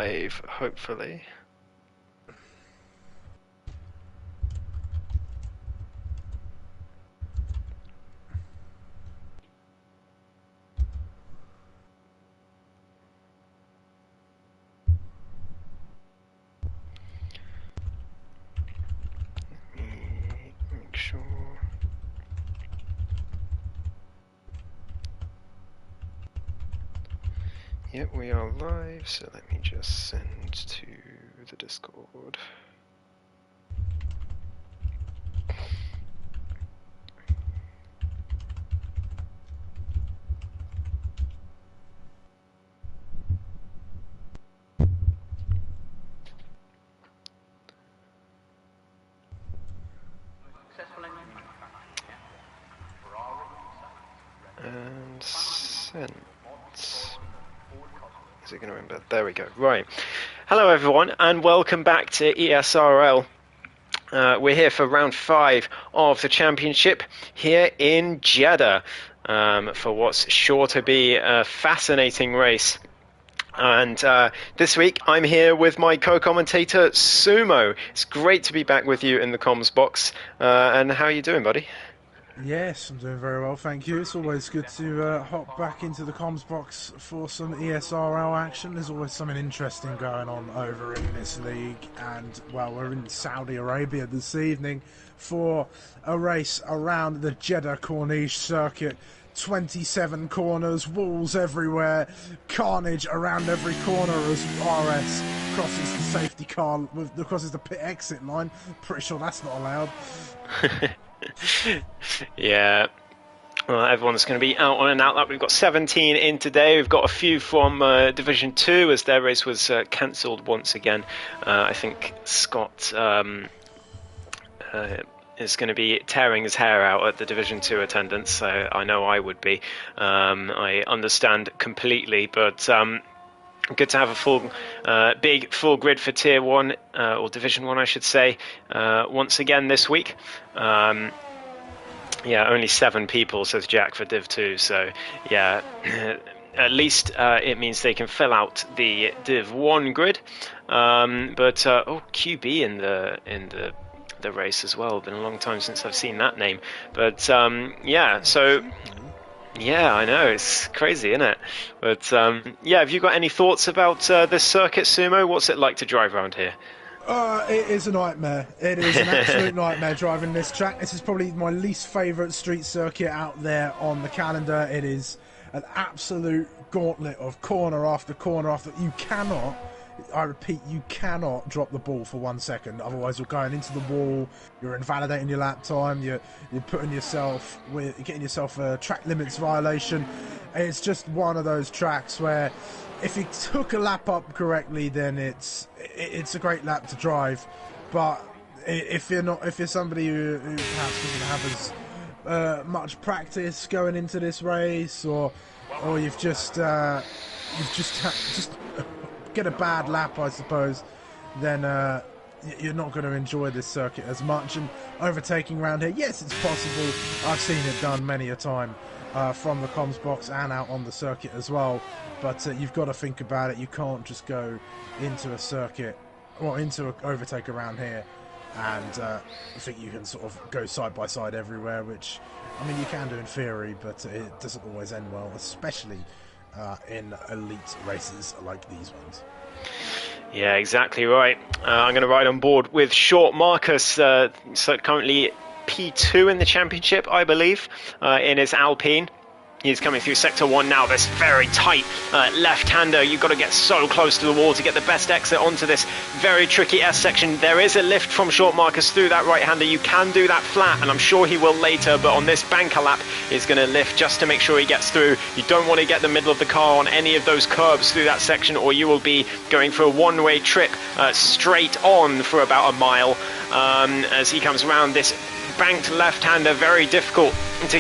live, hopefully. Let me make sure. Yep, we are live, so let me just send to the Discord. And sent. Is it going to remember? There we go. Right. Hello, everyone, and welcome back to ESRL. We're here for round 5 of the championship here in Jeddah for what's sure to be a fascinating race. And this week I'm here with my co-commentator Sumo. It's great to be back with you in the comms box. And how are you doing, buddy? Yes, I'm doing very well, thank you. It's always good to hop back into the comms box for some ESRL action. There's always something interesting going on over in this league. And, well, we're in Saudi Arabia this evening for a race around the Jeddah Corniche circuit. 27 corners, walls everywhere, carnage around every corner as RS crosses the safety car, crosses the pit exit line. Pretty sure that's not allowed. Yeah, well, everyone's going to be out on an outlap. We've got 17 in today. We've got a few from Division 2 as their race was cancelled once again. I think Scott is going to be tearing his hair out at the Division 2 attendance, so I know I would be. I understand completely, but good to have a full, big full grid for Tier 1, or Division 1 I should say, once again this week. Yeah, only 7 people, says Jack, for Div 2, so yeah, at least it means they can fill out the Div 1 grid. But oh, QB in the race as well. Been a long time since I've seen that name, but yeah, so yeah, I know, it's crazy, isn't it? But yeah, have you got any thoughts about this circuit, Sumo? What's it like to drive around here? It is a nightmare. It is an absolute nightmare driving this track. This is probably my least favourite street circuit out there on the calendar. It is an absolute gauntlet of corner after corner after. You cannot, I repeat, you cannot drop the ball for 1 second. Otherwise, you're going into the wall. You're invalidating your lap time. You're getting yourself a track limits violation. It's just one of those tracks where, if you took a lap up correctly, then it's a great lap to drive. But if you're somebody who perhaps doesn't have as much practice going into this race, or you've just get a bad lap, I suppose, then you're not going to enjoy this circuit as much. And overtaking around here, yes, it's possible. I've seen it done many a time from the comms box and out on the circuit as well. But you've got to think about it. You can't just go into a circuit or into an overtake around here and think you can sort of go side by side everywhere, which, I mean, you can do in theory, but it doesn't always end well, especially in elite races like these ones. Yeah, exactly right. I'm going to ride on board with Short Marcus, so currently P2 in the championship, I believe, in his Alpine. He's coming through Sector 1 now. This very tight left-hander. You've got to get so close to the wall to get the best exit onto this very tricky S section. There is a lift from Short Marcus through that right-hander. You can do that flat, and I'm sure he will later, but on this banker lap, he's going to lift just to make sure he gets through. You don't want to get the middle of the car on any of those curbs through that section, or you will be going for a one-way trip straight on for about a mile as he comes around this banked left-hander. Very difficult to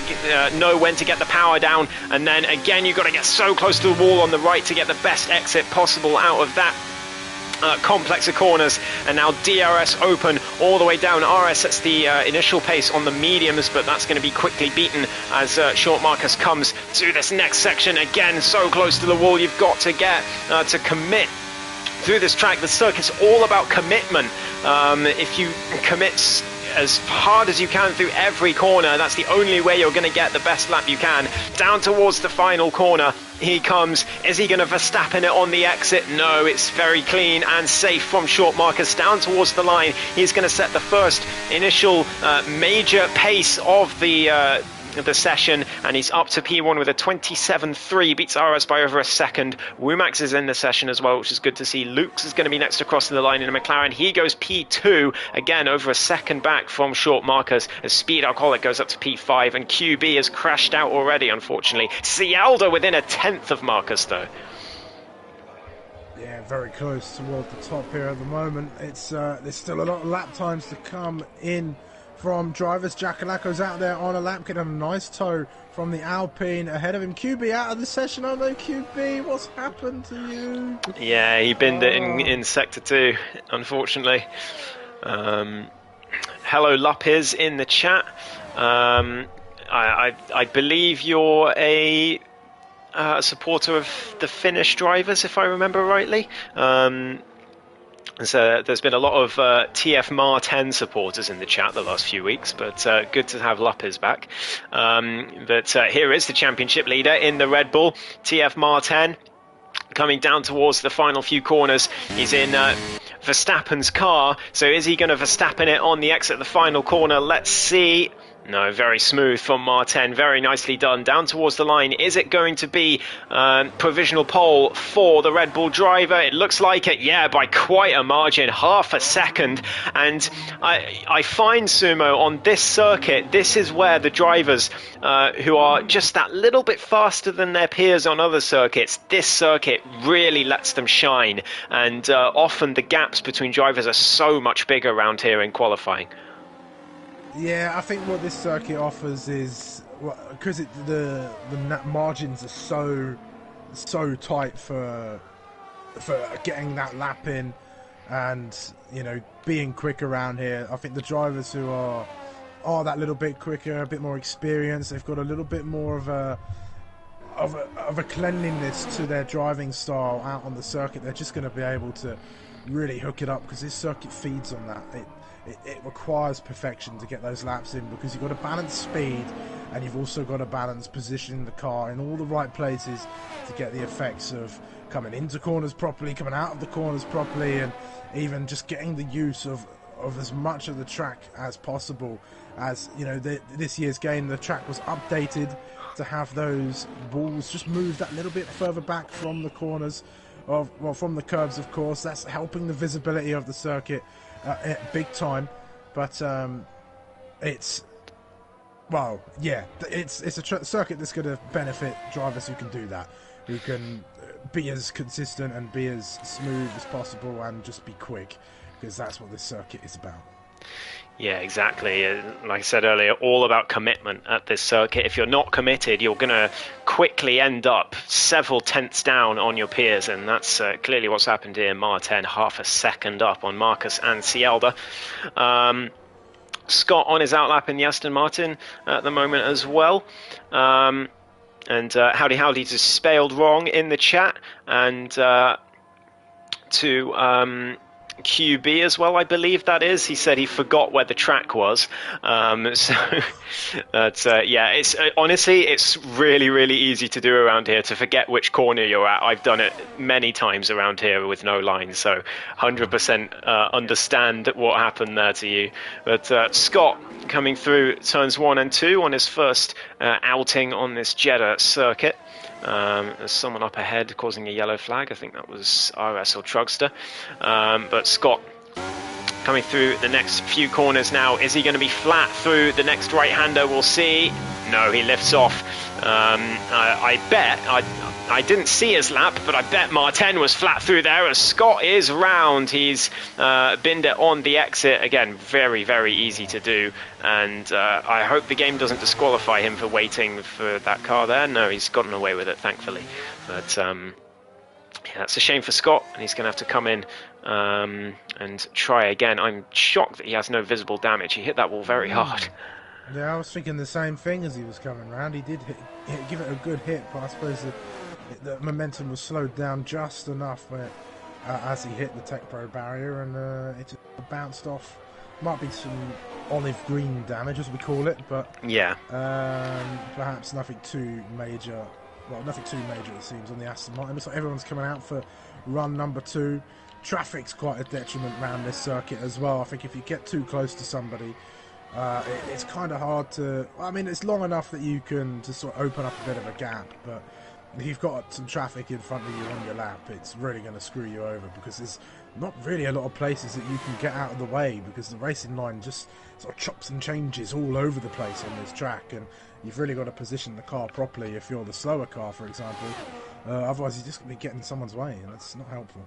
know when to get the power down, and then again you've got to get so close to the wall on the right to get the best exit possible out of that complex of corners. And now DRS open all the way down. RS sets the initial pace on the mediums, but that's going to be quickly beaten as Short Marcus comes to this next section. Again, so close to the wall, you've got to get to commit through this track. The circuit's all about commitment. If you commit as hard as you can through every corner, that's the only way you're going to get the best lap you can. Down towards the final corner he comes. Is he going to Verstappen it on the exit? No, it's very clean and safe from short Marcus down towards the line. He's going to set the first initial major pace of the session, and he's up to P1 with a 27.3, beats RS by over a second. Womax is in the session as well, which is good to see. Luke's is going to be next to crossing the line in a McLaren. He goes P2, again over a second back from short Marcus, as Speed Alcoholic goes up to P5, and QB has crashed out already, unfortunately. Cialda within a tenth of Marcus, though. Yeah, very close toward the top here at the moment. It's there's still a lot of lap times to come in from drivers. Jacalaco's out there on a lap, getting a nice tow from the Alpine ahead of him. QB out of the session. Oh no, QB, what's happened to you? Yeah, he binned it in Sector 2, unfortunately. Hello, Lupiz in the chat. I believe you're a supporter of the Finnish drivers, if I remember rightly. So there's been a lot of TF Mar 10 supporters in the chat the last few weeks, but good to have Lupiz back. But here is the championship leader in the Red Bull, TF Mar 10, coming down towards the final few corners. He's in Verstappen's car, so is he going to Verstappen it on the exit of the final corner? Let's see. No, very smooth from Martin, very nicely done. Down towards the line, is it going to be provisional pole for the Red Bull driver? It looks like it, yeah, by quite a margin, half a second. And I find, Sumo, on this circuit, this is where the drivers who are just that little bit faster than their peers on other circuits, this circuit really lets them shine. And often the gaps between drivers are so much bigger around here in qualifying. Yeah, I think what this circuit offers is, because the margins are so tight for getting that lap in, and being quick around here. I think the drivers who are that little bit quicker, a bit more experienced, they've got a little bit more of a cleanliness to their driving style out on the circuit. They're just going to be able to really hook it up, because this circuit feeds on that. It requires perfection to get those laps in, because you've got to balance speed and you've also got to balance positioning the car in all the right places to get the effects of coming into corners properly, coming out of the corners properly, and even just getting the use of as much of the track as possible. As this year's game, the track was updated to have those balls just move that little bit further back from the corners, from the curbs, of course. That's helping the visibility of the circuit big time. But it's a circuit that's going to benefit drivers who can do that, who can be as consistent and be as smooth as possible and just be quick, because that's what this circuit is about. Yeah, exactly. Like I said earlier, all about commitment at this circuit. If you're not committed, you're going to quickly end up several tenths down on your peers, and that's clearly what's happened here. Martin, half a second up on Marcus and Cialda. Scott on his outlap in the Aston Martin at the moment as well. And Howdy just spelled wrong in the chat, and to QB as well, I believe that is. He said he forgot where the track was. So that's it's honestly, it's really, really easy to do around here, to forget which corner you're at. I've done it many times around here with no lines, so 100% understand what happened there to you. But Scott coming through turns 1 and 2 on his first outing on this Jeddah circuit. There's someone up ahead causing a yellow flag. I think that was RS or Trugster. But Scott coming through the next few corners now. Is he going to be flat through the next right-hander? We'll see. No, he lifts off. I bet, I didn't see his lap, but I bet Martin was flat through there, as Scott is round. He's binned it on the exit. Again, very, very easy to do. And I hope the game doesn't disqualify him for waiting for that car there. No, he's gotten away with it, thankfully. But yeah, it's a shame for Scott, and he's going to have to come in and try again. I'm shocked that he has no visible damage. He hit that wall very hard. Yeah, I was thinking the same thing as he was coming round. He did give it a good hit, but I suppose the momentum was slowed down just enough as he hit the Tech Pro barrier, and it just bounced off. Might be some olive green damage, as we call it, but Yeah. perhaps nothing too major. Well, nothing too major, it seems, on the Aston Martin. Looks like everyone's coming out for run number 2. Traffic's quite a detriment around this circuit as well. I think if you get too close to somebody, it's kind of hard to... I mean, it's long enough that you can just sort of open up a bit of a gap, but if you've got some traffic in front of you on your lap, it's really going to screw you over, because there's not really a lot of places that you can get out of the way, because the racing line just sort of chops and changes all over the place on this track, and you've really got to position the car properly if you're the slower car, for example. Otherwise, you're just going to be getting in someone's way, and that's not helpful.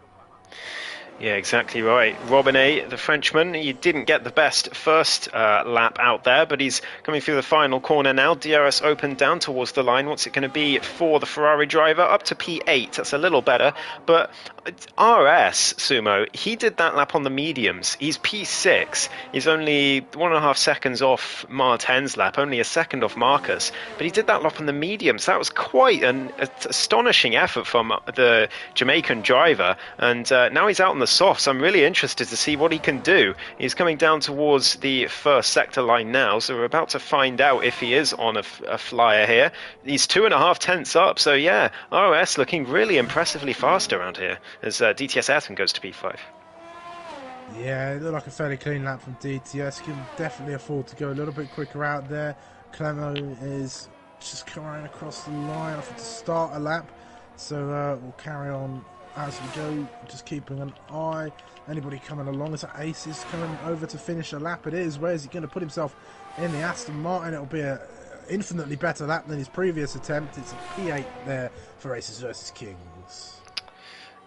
Yeah, exactly right. Robinette, the Frenchman, he didn't get the best first lap out there, but he's coming through the final corner now. DRS open down towards the line. What's it going to be for the Ferrari driver? Up to P8. That's a little better. But RS, Sumo, he did that lap on the mediums. He's P6. He's only 1.5 seconds off Martin's lap, only a second off Marcus. But he did that lap on the mediums. That was quite an astonishing effort from the Jamaican driver. And now he's out on the softs. I'm really interested to see what he can do. He's coming down towards the first sector line now, so we're about to find out if he is on a flyer here. He's 2.5 tenths up, so yeah, RS looking really impressively fast around here as DTS Ayrton goes to P5. Yeah, it looked like a fairly clean lap from DTS. Can definitely afford to go a little bit quicker out there. Clemo is just coming across the line after to start a lap, so we'll carry on as we go, just keeping an eye. Anybody coming along? Is that Aces coming over to finish a lap? It is. Where is he going to put himself in the Aston Martin? It'll be a infinitely better lap than his previous attempt. It's a P8 there for Aces versus Kings.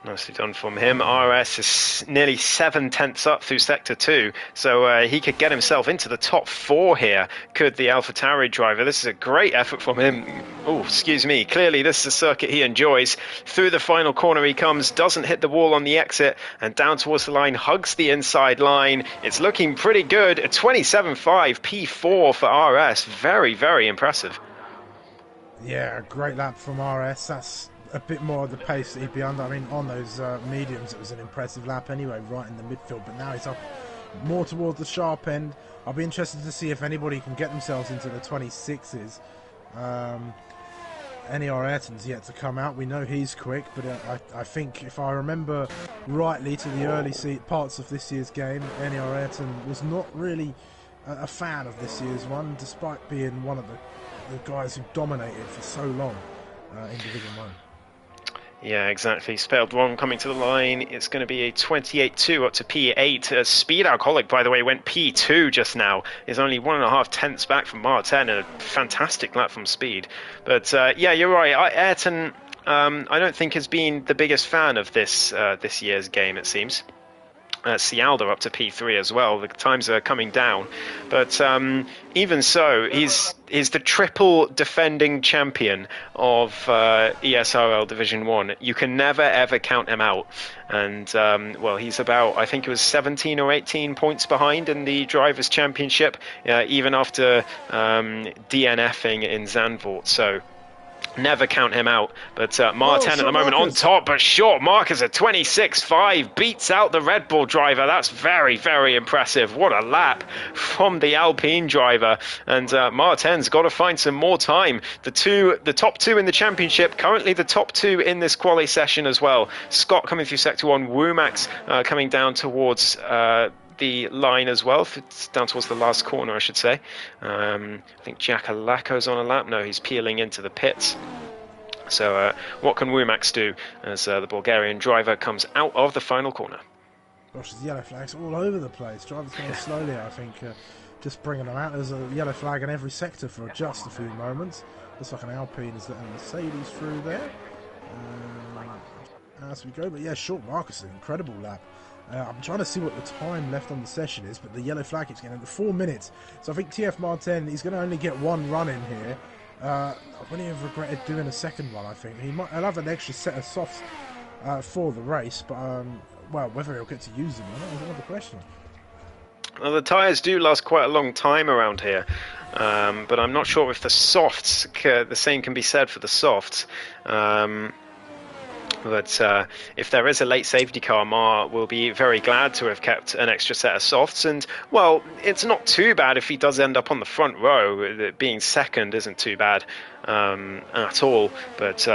Nicely done from him. RS is nearly 7 tenths up through Sector 2, so he could get himself into the top 4 here, could the AlphaTauri driver. This is a great effort from him. Oh, excuse me. Clearly, this is a circuit he enjoys. Through the final corner he comes, doesn't hit the wall on the exit, and down towards the line, hugs the inside line. It's looking pretty good. A 27.5 P4 for RS. Very, very impressive. Yeah, great lap from RS. That's a bit more of the pace that he'd be under. I mean, on those mediums, it was an impressive lap anyway, right in the midfield, but now he's up more towards the sharp end. I'll be interested to see if anybody can get themselves into the 26s. NER Ayrton's yet to come out. We know he's quick, but I think if I remember rightly to the early parts of this year's game, NER Ayrton was not really a fan of this year's one, despite being one of the guys who dominated for so long in Division 1. Yeah, exactly. Spelled wrong coming to the line. It's going to be a 28.2 up to P8. Speed Alcoholic, by the way, went P2 just now. Is only 1.5 tenths back from Martin, and a fantastic lap from Speed. But yeah, you're right. Ayrton, I don't think has been the biggest fan of this year's game, it seems. Cialda up to P3 as well. The times are coming down, but even so, he's the triple defending champion of ESRL Division 1. You can never ever count him out. And well, he's about, I think it was 17 or 18 points behind in the Drivers' Championship, even after DNFing in Zandvoort. So never count him out. But Martin at the moment on top, but short Marcus at 26.5 beats out the Red Bull driver. That's very, very impressive. What a lap from the Alpine driver. And Martin's got to find some more time. The top 2 in the championship, currently the top 2 in this quali session as well. Scott coming through sector 1, Womax coming down towards the line as well, down towards the last corner, I should say. I think Giacalaco's on a lap. No, he's peeling into the pits. So what can Womax do as the Bulgarian driver comes out of the final corner? Gosh, there's yellow flags all over the place. Drivers going slowly, I think, just bringing them out. There's a yellow flag in every sector for just a few moments. Looks like an Alpine is letting a Mercedes through there. As we go, but yeah, short Marcus, an incredible lap. I'm trying to see what the time left on the session is, but the yellow flag keeps getting under 4 minutes. So I think TF Martin, he's going to only get one run in here. I wouldn't have regretted doing a second one, I think. He'll have an extra set of softs for the race, but well, whether he'll get to use them or not is another question. Well, the tyres do last quite a long time around here, but I'm not sure if the softs, the same can be said for the softs. But if there is a late safety car, Ma will be very glad to have kept an extra set of softs. And, well, it's not too bad if he does end up on the front row. Being second isn't too bad at all. But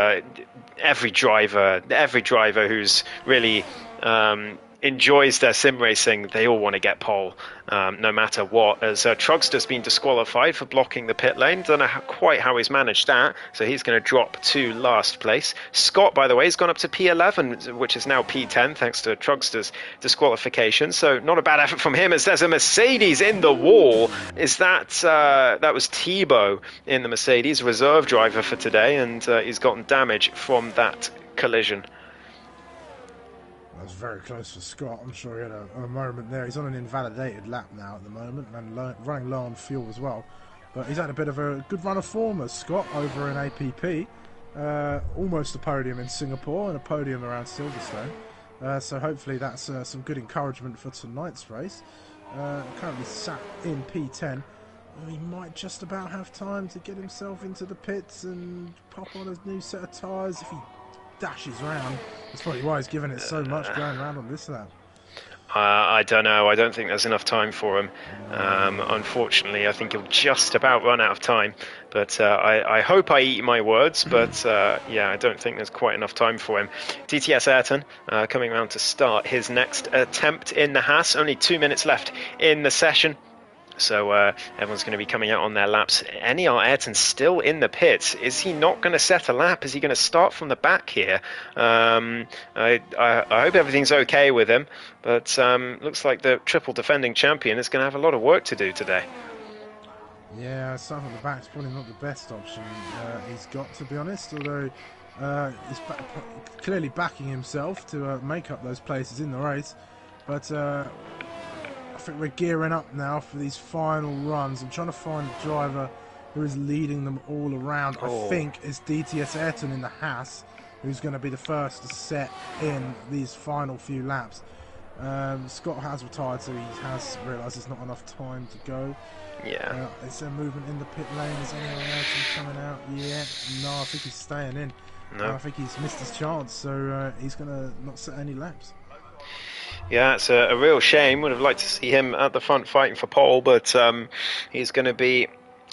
every driver who's really enjoys their sim racing, they all want to get pole, no matter what. As Trugster's been disqualified for blocking the pit lane. Don't know quite how he's managed that, so he's going to drop to last place. Scott, by the way, has gone up to P11, which is now P10, thanks to Trugster's disqualification. So not a bad effort from him, as there's a Mercedes in the wall. Is that that was Thibaut in the Mercedes, reserve driver for today, and he's gotten damage from that collision. That was very close for Scott. I'm sure he had a moment there. He's on an invalidated lap now at the moment and running low on fuel as well. But he's had a bit of a good run of form as Scott over in APP. Almost a podium in Singapore and a podium around Silverstone. So hopefully that's some good encouragement for tonight's race. Currently sat in P10. He might just about have time to get himself into the pits and pop on a new set of tyres if he dashes around. That's probably why he's given it so much going around on this lap. I don't know. I don't think there's enough time for him. Unfortunately, I think he'll just about run out of time. But I hope I eat my words. But yeah, I don't think there's quite enough time for him. DTS Ayrton coming around to start his next attempt in the Haas. Only 2 minutes left in the session. So everyone's going to be coming out on their laps. NER Ayrton still in the pits. Is he not going to set a lap? Is he going to start from the back here? I hope everything's okay with him. But looks like the triple defending champion is going to have a lot of work to do today. Yeah, starting from the back's probably not the best option he's got, to be honest. Although he's clearly backing himself to make up those places in the race. But I think we're gearing up now for these final runs. I'm trying to find a driver who is leading them all around. I think it's DTS Ayrton in the Haas who's going to be the first to set in these final few laps. Scott has retired, so he has realised there's not enough time to go. Yeah. Is there movement in the pit lane? Is anyone else coming out? Yeah. No, I think he's staying in. No. I think he's missed his chance, so he's going to not set any laps. Yeah, it's a real shame. Would have liked to see him at the front fighting for pole, but he's going to be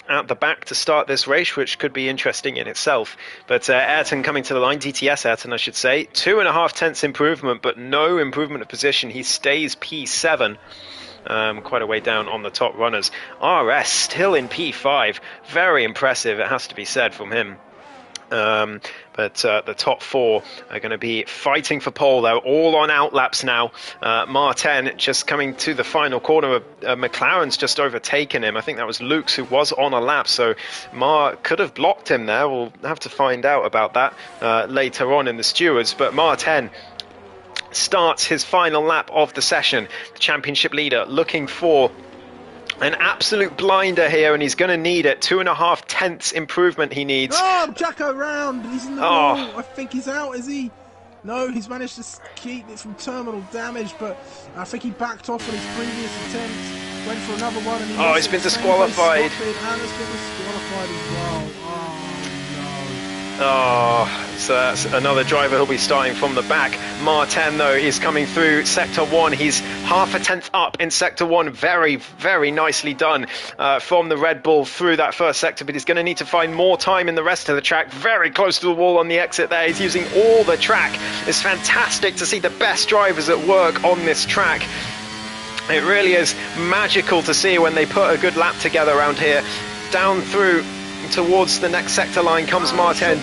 at the back to start this race, which could be interesting in itself. But Ayrton coming to the line, DTS Ayrton, I should say. 2.5 tenths improvement, but no improvement of position. He stays P7. Quite a way down on the top runners. RS still in P5. Very impressive, it has to be said, from him. But the top four are going to be fighting for pole, though, all on outlaps now. Martin just coming to the final corner. McLaren's just overtaken him. I think that was Luke's who was on a lap, so Mar could have blocked him there. We'll have to find out about that later on in the stewards. But Martin starts his final lap of the session. The championship leader looking for an absolute blinder here, and he's going to need it. 2.5 tenths improvement he needs. Oh, Jacko round. He's in the wall. I think he's out, is he? No, he's managed to keep it from terminal damage, but I think he backed off on his previous attempt. Went for another one. And he's been disqualified. And has been disqualified as well. So that's another driver who'll be starting from the back. Martin, though, is coming through Sector 1. He's 0.5 tenth up in Sector 1. Very, very nicely done from the Red Bull through that first sector, but he's going to need to find more time in the rest of the track. Very close to the wall on the exit there. He's using all the track. It's fantastic to see the best drivers at work on this track. It really is magical to see when they put a good lap together around here. Down through towards the next sector line comes Martin.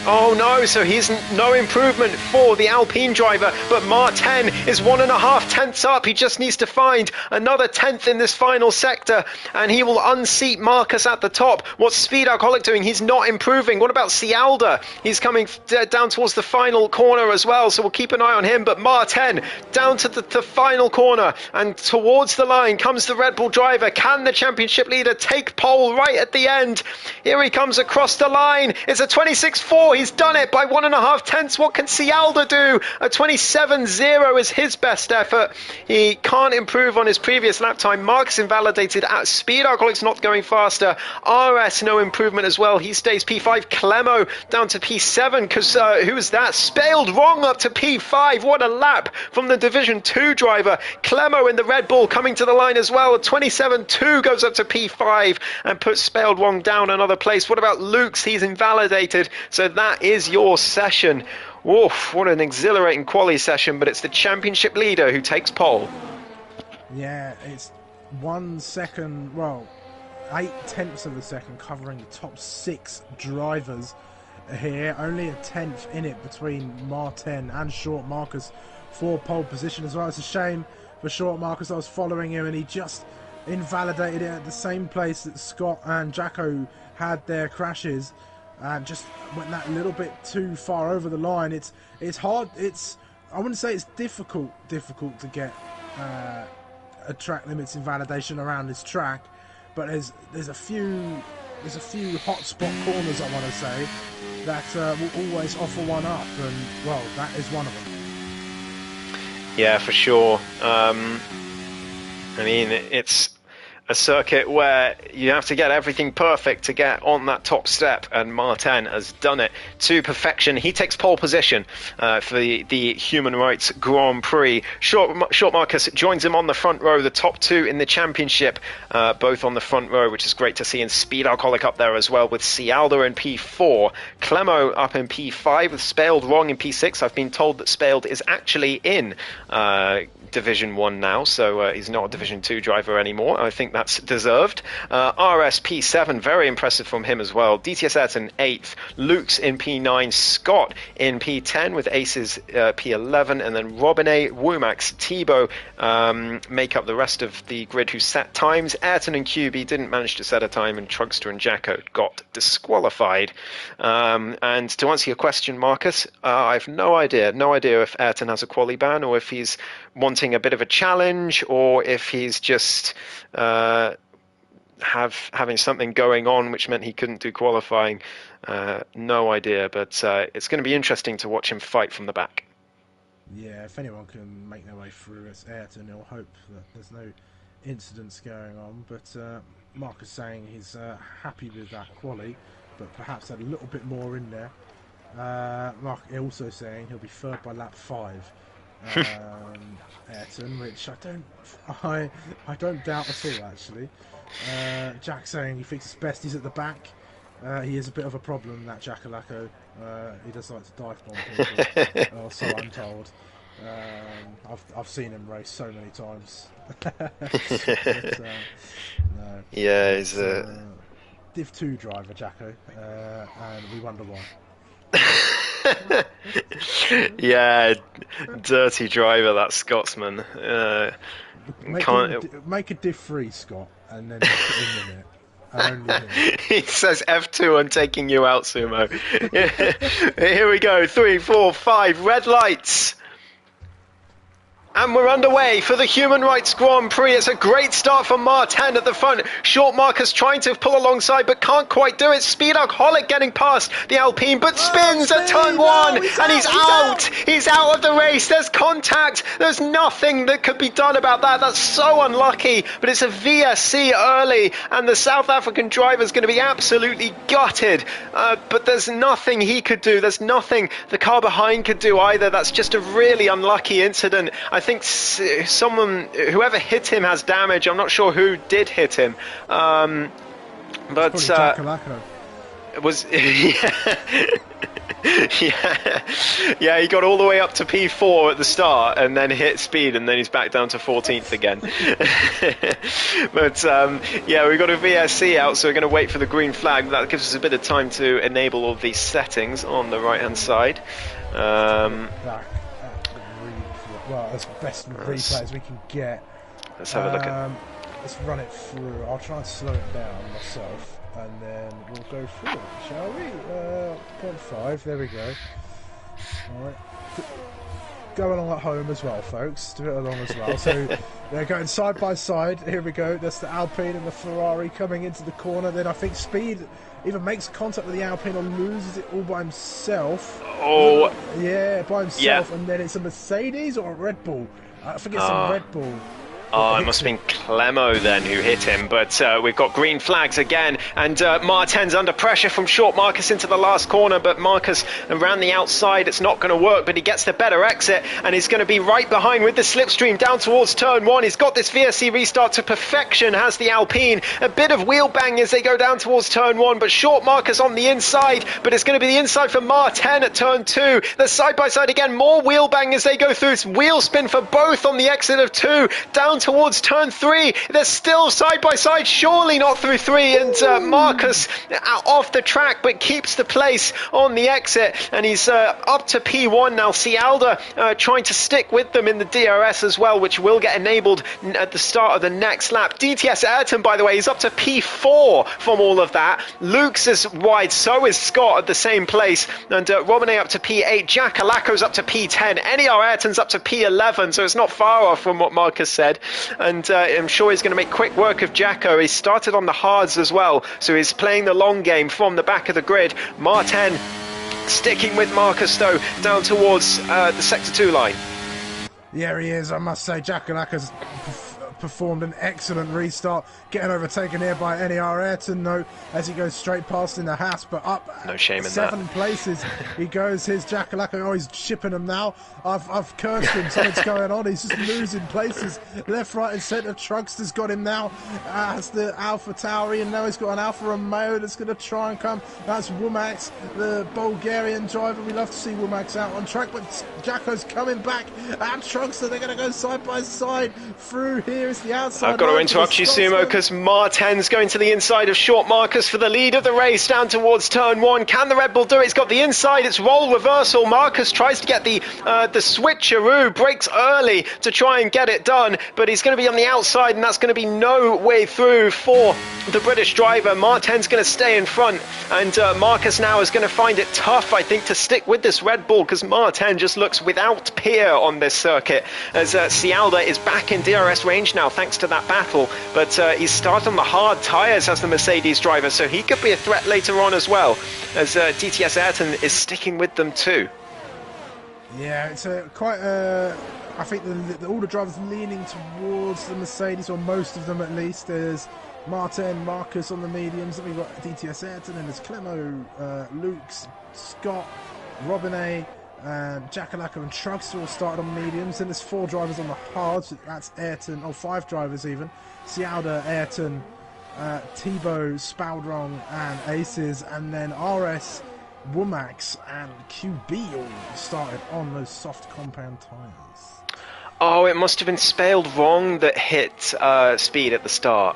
Oh no, so he's no improvement for the Alpine driver, but Martin is 1.5 tenths up. He just needs to find another tenth in this final sector, and he will unseat Marcus at the top. What's Speed Alcoholic doing? He's not improving. What about Cialda? He's coming down towards the final corner as well, so we'll keep an eye on him. But Martin down to the final corner, and towards the line comes the Red Bull driver. Can the championship leader take pole right at the end? Here he comes across the line. It's a 26.4. P4. He's done it by 1.5 tenths. What can Cialda do? A 27.0 is his best effort. He can't improve on his previous lap time. Marcus invalidated at speed. Alcoholic's not going faster. RS, no improvement as well. He stays P5. Clemo down to P7 because who was that? Spaled wrong up to P5. What a lap from the Division 2 driver. Clemo in the Red Bull coming to the line as well. 27.2 goes up to P5 and puts Spaled wrong down another place. What about Luke's? He's invalidated. So that is your session. Oof, what an exhilarating quali session, but it's the championship leader who takes pole. Yeah, it's 1 second, well, 8 tenths of a second covering the top 6 drivers here. Only a tenth in it between Martin and Short Marcus for pole position as well. It's a shame for Short Marcus. I was following him and he just invalidated it at the same place that Scott and Jacko had their crashes and just went that little bit too far over the line. It's hard. I wouldn't say it's difficult to get a track limits invalidation around this track, but there's a few hot spot corners, I want to say, that will always offer one up, and well, that is one of them. Yeah, for sure. I mean, it's a circuit where you have to get everything perfect to get on that top step, and Martin has done it to perfection. He takes pole position for the Human Rights Grand Prix. Short Marcus joins him on the front row, the top 2 in the championship, both on the front row, which is great to see, and Speed Alcoholic up there as well with Cialda in P4, Clemo up in P5 with Spaled wrong in P6. I've been told that Spaled is actually in Division 1 now, so he's not a Division 2 driver anymore. I think that's deserved. RS P7, very impressive from him as well. DTS Ayrton 8th, Luke's in P9, Scott in P10 with Aces P11, and then Robin-A, Womax, Tebow make up the rest of the grid who set times. Ayrton and QB didn't manage to set a time, and Trugster and Jacko got disqualified. And to answer your question, Marcus, I have no idea if Ayrton has a quali ban or if he's wanting a bit of a challenge, or if he's just having something going on which meant he couldn't do qualifying. No idea, but it's going to be interesting to watch him fight from the back. Yeah, if anyone can make their way through, it's Ayrton. He'll hope that there's no incidents going on, but Mark is saying he's happy with that quali, but perhaps add a little bit more in there. Mark also saying he'll be third by lap 5. Ayrton, which I don't doubt at all, actually. Jack saying he thinks it's best he's at the back. He is a bit of a problem, that Jackalacko. He does like to dive bomb people, or so I'm told. I've seen him race so many times. But, no. Yeah, he's a Div 2 driver, Jacko, and we wonder why. Yeah, dirty driver, that Scotsman. Make a Div 3, Scott, and then put him in it. And only him. He says F2, I'm taking you out, Sumo. Here we go, 3, 4, 5, red lights. And we're underway for the Human Rights Grand Prix. It's a great start for Martin at the front. Short Marcus trying to pull alongside, but can't quite do it. Speed Alcoholic getting past the Alpine, but spins at turn 1, and he's out. He's out of the race. There's contact. There's nothing that could be done about that. That's so unlucky, but it's a VSC early, and the South African driver's going to be absolutely gutted. But there's nothing he could do. There's nothing the car behind could do either. That's just a really unlucky incident. I think whoever hit him has damage. I'm not sure who did hit him, but it was yeah, he got all the way up to P4 at the start and then hit speed, and then he's back down to 14th again. But yeah, we've got a VSC out, so we're going to wait for the green flag. That gives us a bit of time to enable all these settings on the right hand side. Well, as best replay as we can get. Let's have a look at. Let's run it through. I'll try and slow it down myself, and then we'll go through it, shall we? 0.5. There we go. All right. go along at home as well, folks. Do it along as well. So they're going side by side. Here we go. That's the Alpine and the Ferrari coming into the corner. Then I think Speed either makes contact with the Alpine or loses it all by himself. Oh, yeah, by himself. yeah. And then it's a Mercedes or a Red Bull. I think it's a Red Bull. Oh, it must have been Clemo then who hit him, but we've got green flags again, and Martin's under pressure from short Marcus into the last corner, but Marcus around the outside, it's not going to work, but he gets the better exit, and he's going to be right behind with the slipstream down towards turn one. He's got this VSC restart to perfection, has the Alpine. A bit of wheel bang as they go down towards turn one, but short Marcus on the inside, but it's going to be the inside for Martin at turn two. The side by side again, more wheel bang as they go through. It's wheel spin for both on the exit of two, down towards turn three. They're still side by side, surely not through three, and Marcus off the track but keeps the place on the exit, and he's up to P1 now. Cialda trying to stick with them in the DRS as well, which will get enabled at the start of the next lap. DTS Ayrton, by the way, is up to P4 from all of that. Luke's is wide, so is Scott at the same place, and Robinet up to P8, Jack Alaco's up to P10, NER Ayrton's up to P11, so it's not far off from what Marcus said. And I'm sure he's going to make quick work of Jacko. He started on the hards as well, so he's playing the long game from the back of the grid. Martin sticking with Marcus though, down towards the sector 2 line. Yeah, he is. I must say, Jack Alaka's performed an excellent restart, getting overtaken here by NER Ayrton, though, as he goes straight past in the Haas, but up no shame in 7 that. places he goes. Here's Jack Alaka. Oh, he's shipping them now. I've cursed him. Something's going on. He's just losing places left, right and centre. Trunkster's got him now. Has the Alpha Tauri, and now he's got an Alfa Romeo that's going to try and come. That's Womack, the Bulgarian driver. We love to see Womack out on track, but Jacko's coming back, and Trunkster, they're going to go side by side through here. Is the outside. I've got to interrupt you, Sumo, because Martin's going to the inside of short Marcus for the lead of the race down towards turn one. Can the Red Bull do it? It's got the inside. It's roll reversal. Marcus tries to get the switcheroo, breaks early to try and get it done, but he's going to be on the outside, and that's going to be no way through for the British driver. Martin's going to stay in front, and Marcus now is going to find it tough, I think, to stick with this Red Bull, because Martin just looks without peer on this circuit, as Cialda is back in DRS range now thanks to that battle, but he's started on the hard tyres as the Mercedes driver, so he could be a threat later on as well, as DTS Ayrton is sticking with them too. Yeah, it's quite I think all the drivers leaning towards the Mercedes, or most of them at least. There's Martin, Marcus on the mediums, then we've got DTS Ayrton, and there's Clemo, Luke, Scott, Robinet, Jack Alaka and Trunkster all started on mediums. Then there's 4 drivers on the hards. That's Ayrton, 5 drivers even. Cialda, Ayrton, Thibaut, Spaldrong and Aces, and then RS, Womack and QB all started on those soft compound tyres. Oh, it must have been spelled wrong that hit Speed at the start.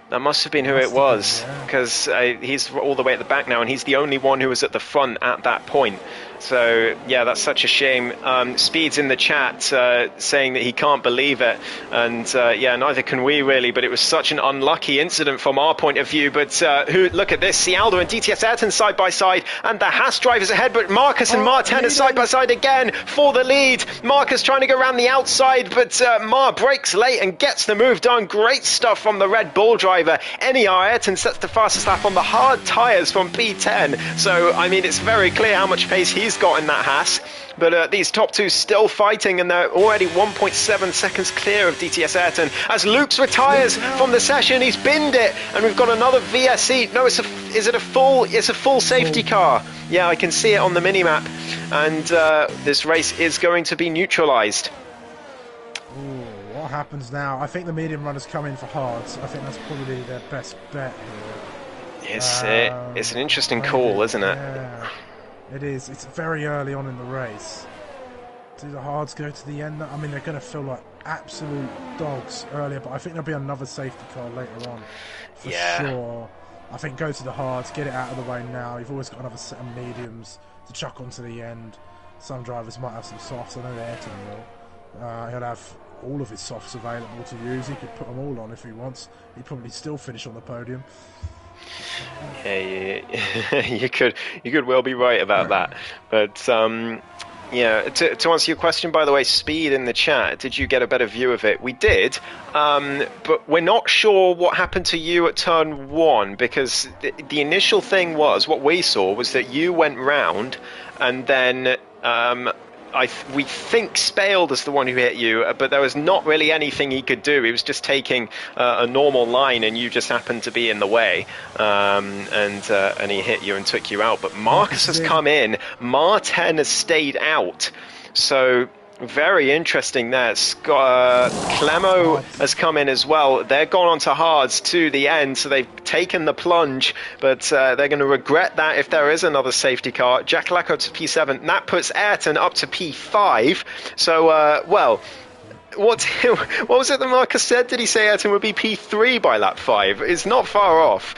That must have been who it was, because he's all the way at the back now, and he's the only one who was at the front at that point. So, yeah, that's such a shame. Speed's in the chat saying that he can't believe it, and yeah, neither can we really, but it was such an unlucky incident from our point of view. But look at this, Cialda and DTS Ayrton side by side, and the Haas drivers ahead, but Marcus and Martin are side by side again for the lead. Marcus trying to go around the outside, but Mar breaks late and gets the move done. Great stuff from the Red Bull driver. NER Ayrton sets the fastest lap on the hard tyres from P10, so I mean, it's very clear how much pace he's got in that Haas. But these top two still fighting, and they're already 1.7 seconds clear of DTS Ayrton. As Luke's retires from the session, he's binned it, and we've got another VSC. No, it's a full safety car. Yeah, I can see it on the minimap, and this race is going to be neutralised. What happens now? I think the medium runners come in for hards. I think that's probably their best bet here. It's an interesting call, isn't it? Yeah. It is. It's very early on in the race. Do the hards go to the end? I mean, they're going to feel like absolute dogs earlier, but I think there'll be another safety car later on for sure. I think go to the hards, get it out of the way now. You've always got another set of mediums to chuck onto the end. Some drivers might have some softs. I know Ayrton will. He'll have all of his softs available to use. He could put them all on if he wants. He'd probably still finish on the podium. Yeah, you could well be right about that. But Yeah, to answer your question, by the way, speed in the chat, did you get a better view of it? We did, but we're not sure what happened to you at turn one, because the initial thing was, what we saw was that you went round, and then we think Spaled is the one who hit you, but there was not really anything he could do. He was just taking a normal line, and you just happened to be in the way, and he hit you and took you out. But Marcus has come in. Mar10 has stayed out. So very interesting there. Clemo has come in as well. They're gone on to hards to the end, so they've taken the plunge, but they're going to regret that if there is another safety car. Jack Lacko to P7. That puts Ayrton up to P5. So, well, what was it that Marcus said? Did he say Ayrton would be P3 by lap 5? It's not far off.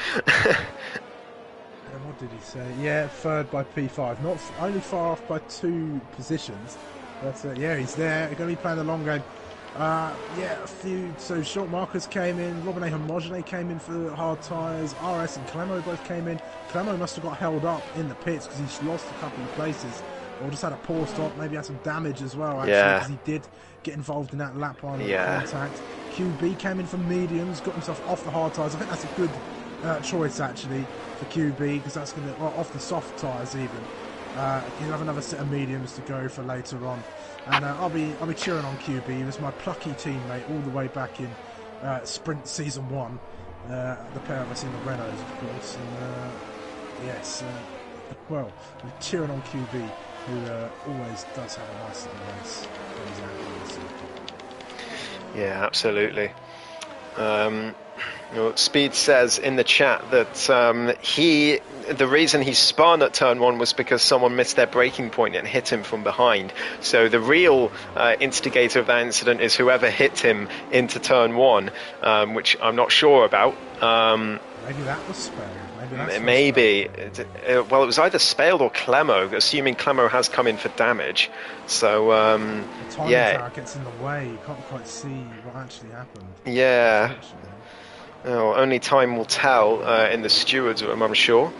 What did he say? Yeah, third by P5. Not only far off by 2 positions. But yeah, he's there. He's going to be playing the long game. Yeah, a few. So Short Marcus came in. Robin A. Homogene came in for the hard tyres. RS and Clemo both came in. Clemo must have got held up in the pits because he's lost a couple of places. Or just had a poor stop. Maybe had some damage as well, actually, because he did get involved in that lap on contact. QB came in for mediums, got himself off the hard tyres. I think that's a good choice, actually, for QB, because that's going to, well, off the soft tyres even. He'll have another set of mediums to go for later on, and I'll be cheering on QB. He was my plucky teammate all the way back in Sprint Season 1. The pair of us in the Renaults, of course, and yes, well, we're cheering on QB, who always does have a nice little race when he's out in the circuit. Yeah, absolutely. Speed says in the chat that the reason he spun at turn 1 was because someone missed their braking point and hit him from behind. So the real instigator of that incident is whoever hit him into turn 1, which I'm not sure about. Maybe that was Spaled. Maybe. Well, it was either Spaled or Clemo, assuming Clemo has come in for damage. So, the timing tower gets in the way. You can't quite see what actually happened. Yeah. Oh, only time will tell in the stewards room, I'm sure.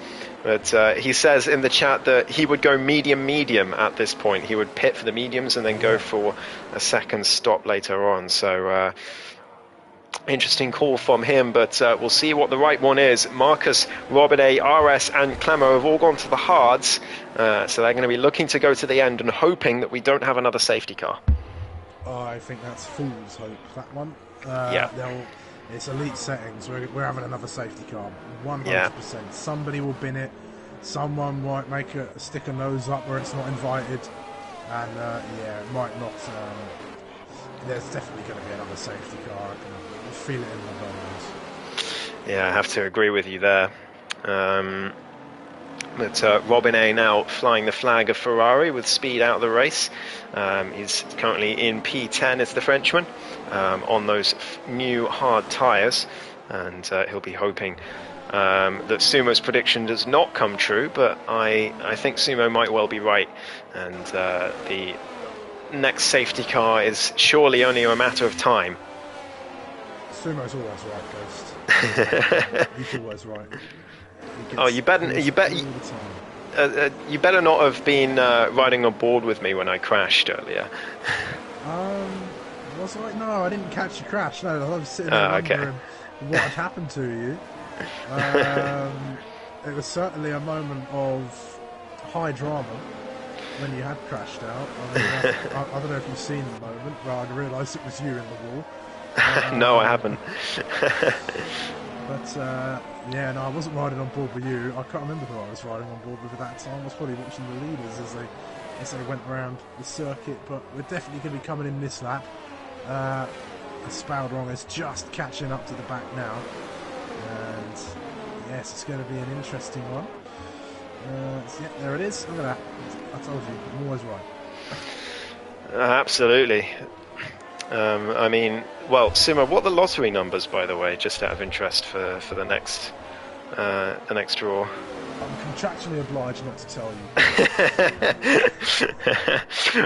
But he says in the chat that he would go medium at this point. He would pit for the mediums and then go for a second stop later on. So interesting call from him, but we'll see what the right one is. Marcus, Robert A, RS and Clemo have all gone to the hards. So they're going to be looking to go to the end and hoping that we don't have another safety car. I think that's fool's hope, that one. It's elite settings. We're having another safety car, 100%. Yeah. Somebody will bin it. Someone might make stick a nose up where it's not invited, and it might not. There's definitely going to be another safety car. I can feel it in my bones. Yeah, I have to agree with you there. But Robin A now flying the flag of Ferrari with speed out of the race. He's currently in P10 as the Frenchman on those new hard tyres, and he'll be hoping that Sumo's prediction does not come true, but I think Sumo might well be right, and the next safety car is surely only a matter of time. Sumo's always right, Ghost. He's always right. Oh, you better not have been riding on board with me when I crashed earlier. Was I? No, I didn't catch the crash. No, I was sitting there wondering what had happened to you. It was certainly a moment of high drama when you had crashed out. I mean, I don't know if you've seen the moment, but I realised it was you in the wall. No, I haven't. But yeah, no, I wasn't riding on board with you. I can't remember who I was riding on board with at that time. I was probably watching the leaders as they went around the circuit. But we're definitely going to be coming in this lap. Spaled Wrong is just catching up to the back now, and yes, it's going to be an interesting one. So yeah, there it is. Look at that. I told you, I'm always right. Absolutely. I mean, well, Simo, what are the lottery numbers, by the way, just out of interest for the next draw? I'm contractually obliged not to tell you.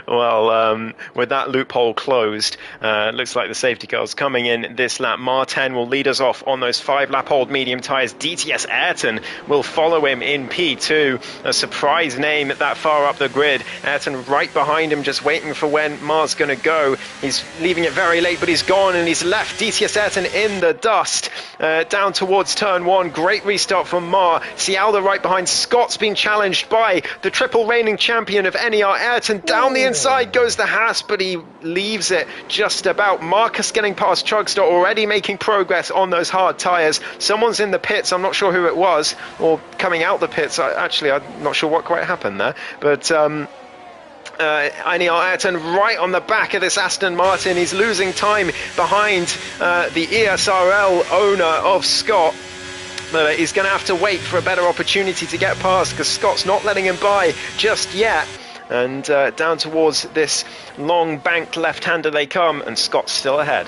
Well, with that loophole closed, looks like the safety car's coming in this lap. Martin will lead us off on those 5-lap-old medium tyres. DTS Ayrton will follow him in P2. A surprise name that far up the grid. Ayrton right behind him, just waiting for when Mar's going to go. He's leaving it very late, but he's gone, and he's left DTS Ayrton in the dust. Down towards turn 1. Great restart from Mar. Cialda right behind. Scott's been challenged by the triple reigning champion of NER, Ayrton. Down the inside goes the Haas, but he leaves it just about. Marcus getting past Trugster, already making progress on those hard tyres. Someone's in the pits. I'm not sure who it was, or coming out the pits. Actually, I'm not sure what quite happened there. But NER Ayrton right on the back of this Aston Martin. He's losing time behind the ESRL owner of Scott. He's going to have to wait for a better opportunity to get past, because Scott's not letting him by just yet. And down towards this long banked left-hander they come, and Scott's still ahead.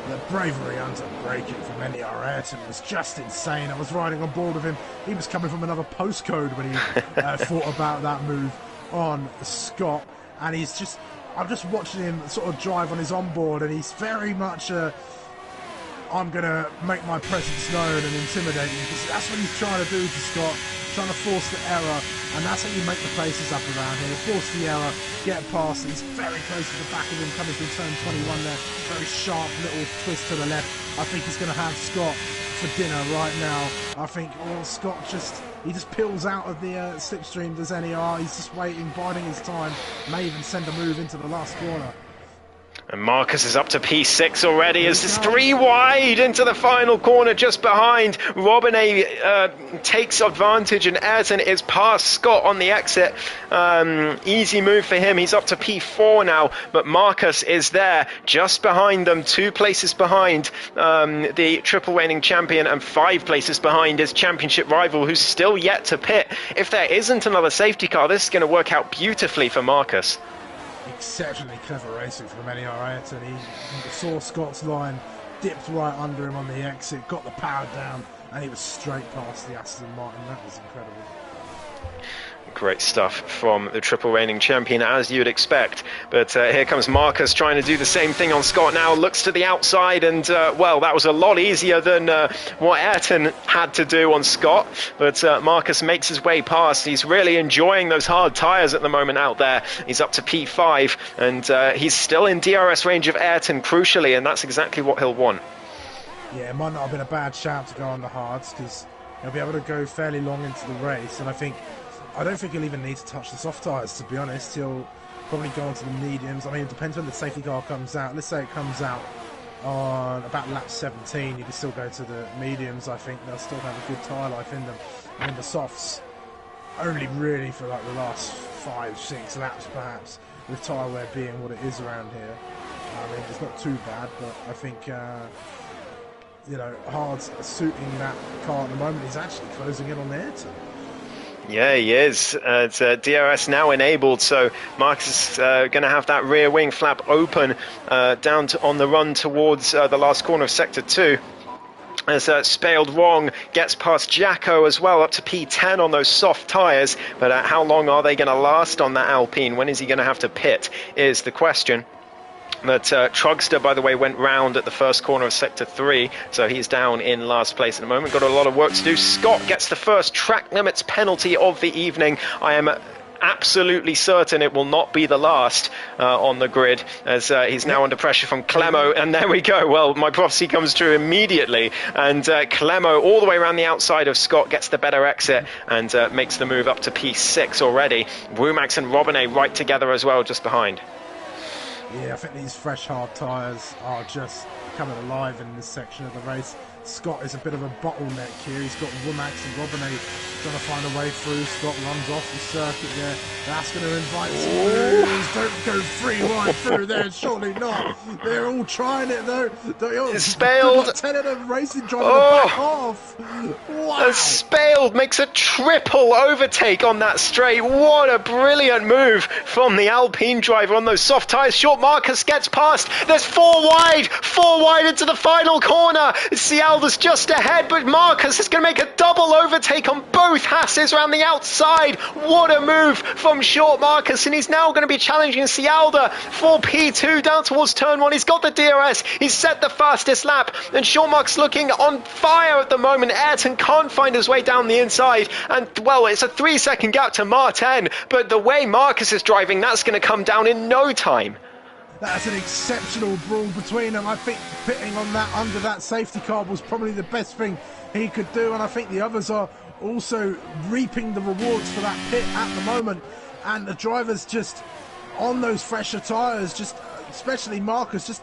The bravery under braking from NER Ayrton was just insane. I was riding on board with him. He was coming from another postcode when he thought about that move on Scott. And I'm just watching him sort of drive on his onboard, and he's very much I'm going to make my presence known and intimidate you, because that's what he's trying to do to Scott, trying to force the error, and that's how you make the places up around here. Force the error, get past. He's very close to the back of him, coming through turn 21 there. Very sharp little twist to the left. I think he's going to have Scott for dinner right now. I think Scott just peels out of the slipstream, does NER. He's just waiting, biding his time. May even send a move into the last corner. And Marcus is up to P6 already as it's 3 wide into the final corner just behind. Robinett takes advantage, and Ayrton is past Scott on the exit. Easy move for him. He's up to P4 now, but Marcus is there just behind them, 2 places behind the triple reigning champion, and 5 places behind his championship rival, who's still yet to pit. If there isn't another safety car, this is going to work out beautifully for Marcus. Exceptionally clever racing from NER Ayrton. He saw Scott's line, dipped right under him on the exit, got the power down, and he was straight past the Aston Martin. That was incredible. Great stuff from the triple reigning champion, as you'd expect. But here comes Marcus trying to do the same thing on Scott now. Looks to the outside, and well, that was a lot easier than what Ayrton had to do on Scott. But Marcus makes his way past. He's really enjoying those hard tyres at the moment out there. He's up to P5, and he's still in DRS range of Ayrton, crucially, and that's exactly what he'll want. Yeah, it might not have been a bad shout to go on the hards, because he'll be able to go fairly long into the race, and I don't think he'll even need to touch the soft tyres, to be honest. He'll probably go onto the mediums. I mean, it depends when the safety car comes out. Let's say it comes out on about lap 17. You can still go to the mediums. I think they'll still have a good tyre life in them. I mean, the softs only really for like the last 5-6 laps, perhaps, with tyre wear being what it is around here. I mean, it's not too bad, but I think, Hard's suiting that car at the moment. He's actually closing in on Ayrton. Yeah, he is. It's DRS now enabled, so Marcus is going to have that rear wing flap open down on the run towards the last corner of Sector 2. As Spaled Wrong gets past Jacko as well, up to P10 on those soft tyres. But how long are they going to last on that Alpine? When is he going to have to pit is the question. But Trugster, by the way, went round at the first corner of Sector 3, so he's down in last place at the moment. Got a lot of work to do. Scott gets the first track limits penalty of the evening. I am absolutely certain it will not be the last on the grid, as he's now under pressure from Clemo. And there we go. Well, my prophecy comes true immediately. And Clemo, all the way around the outside of Scott, gets the better exit and makes the move up to P6 already. Womack and Robinett right together as well, just behind. Yeah, I think these fresh hard tyres are just coming alive in this section of the race. Scott is a bit of a bottleneck here. He's got Womack and Robinett trying to find a way through. Scott runs off the circuit there. That's going to invite some moves. Don't go free right through there. Surely not. They're all trying it though. It's Spaled. 10 of them racing driving the back half. Wow. Spaled makes a triple overtake on that straight. What a brilliant move from the Alpine driver on those soft tyres. Short Marcus gets past. There's 4 wide into the final corner. Cialda Cialda's just ahead, but Marcus is going to make a double overtake on both Hasses around the outside. What a move from Short Marcus, and he's now going to be challenging Cialda for P2 down towards turn 1. He's got the DRS, he's set the fastest lap, and Short Marcus looking on fire at the moment. Ayrton can't find his way down the inside, and well, it's a 3-second gap to Martin, but the way Marcus is driving, that's going to come down in no time. That's an exceptional brawl between them. I think pitting on that under that safety car was probably the best thing he could do, and I think the others are also reaping the rewards for that pit at the moment. And the drivers just on those fresher tyres, just especially Marcus, just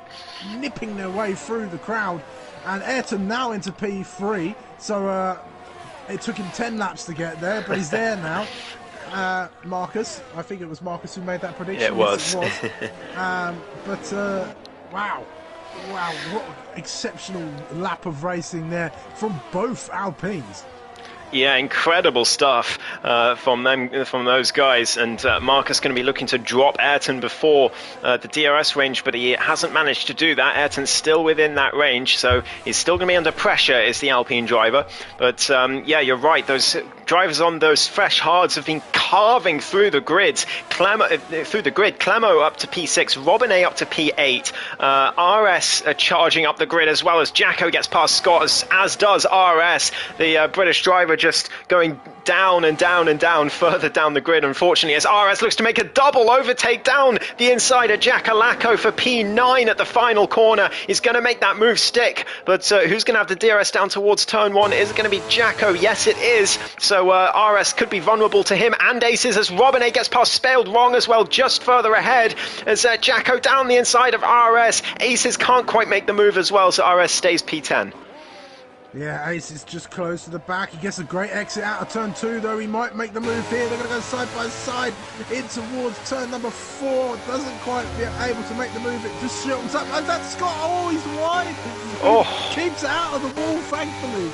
nipping their way through the crowd. And Ayrton now into P3, so it took him 10 laps to get there, but he's there now. Marcus, I think it was Marcus who made that prediction. It was. Yes, it was. Wow, what exceptional lap of racing there from both Alpines. Yeah, incredible stuff from those guys, and Marcus going to be looking to drop Ayrton before the DRS range, but he hasn't managed to do that. Ayrton's still within that range, so he's still going to be under pressure, is the Alpine driver. But yeah, you're right, those drivers on those fresh hards have been carving through the grids. Clemo up to P6, Robin up to P8, RS charging up the grid, as well as Jacko gets past Scott, as does RS. The British driver just going down and down and down further down the grid, unfortunately, as RS looks to make a double overtake down the inside of Jackalacco for P9 at the final corner. He's going to make that move stick, but who's going to have the DRS down towards turn 1? Is it going to be Jacko? Yes, it is. So RS could be vulnerable to him and Aces, as Robin gets past Spelled Wrong as well, just further ahead, as Jacko down the inside of RS. Aces can't quite make the move as well, so RS stays P10. Yeah, Ace is just close to the back. He gets a great exit out of turn 2, though. He might make the move here. They're going to go side by side in towards turn number 4. Doesn't quite be able to make the move. It just shortens up. And that's Scott. Oh, he's wide. Oh. Keeps it out of the wall, thankfully.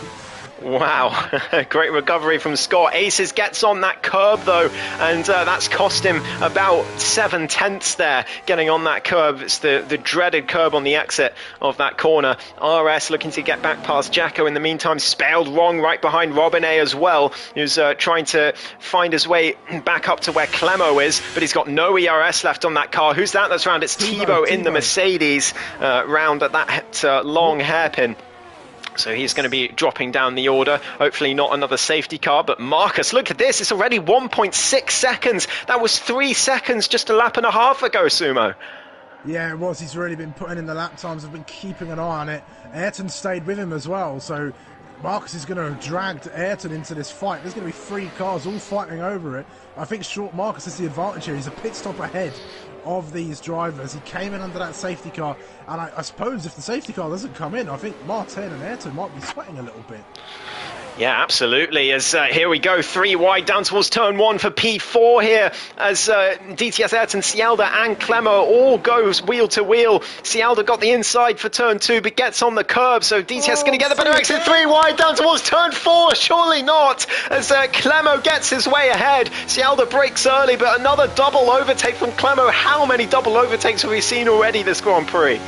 Wow, great recovery from Scott. Aces gets on that curb though, and that's cost him about 7/10 there, getting on that curb. It's the dreaded curb on the exit of that corner. RS looking to get back past Jacko. In the meantime, Spelled Wrong right behind Robin as well, who's trying to find his way back up to where Clemo is, but he's got no ERS left on that car. Who's that that's round? It's Thibaut in the Mercedes, round at that long hairpin. So he's going to be dropping down the order. Hopefully not another safety car. But Marcus, look at this. It's already 1.6 seconds. That was 3 seconds just a lap and a half ago, Sumo. Yeah, it was. He's really been putting in the lap times. I've been keeping an eye on it. Ayrton stayed with him as well. So Marcus is going to have dragged Ayrton into this fight. There's going to be 3 cars all fighting over it. I think Short Marcus is the advantage here. He's a pit stop ahead of these drivers. He came in under that safety car, and I suppose if the safety car doesn't come in, I think Martin and Ayrton might be sweating a little bit. Yeah, absolutely. As here we go, 3 wide down towards turn 1 for P4 here, as DTS Ayrton, Cialda and Clemo all goes wheel to wheel. Cialda got the inside for turn 2, but gets on the curb, so DTS going to get the better exit. 3 wide down towards turn 4, surely not, as Clemo gets his way ahead. Cialda breaks early, but another double overtake from Clemo. How many double overtakes have we seen already this Grand Prix?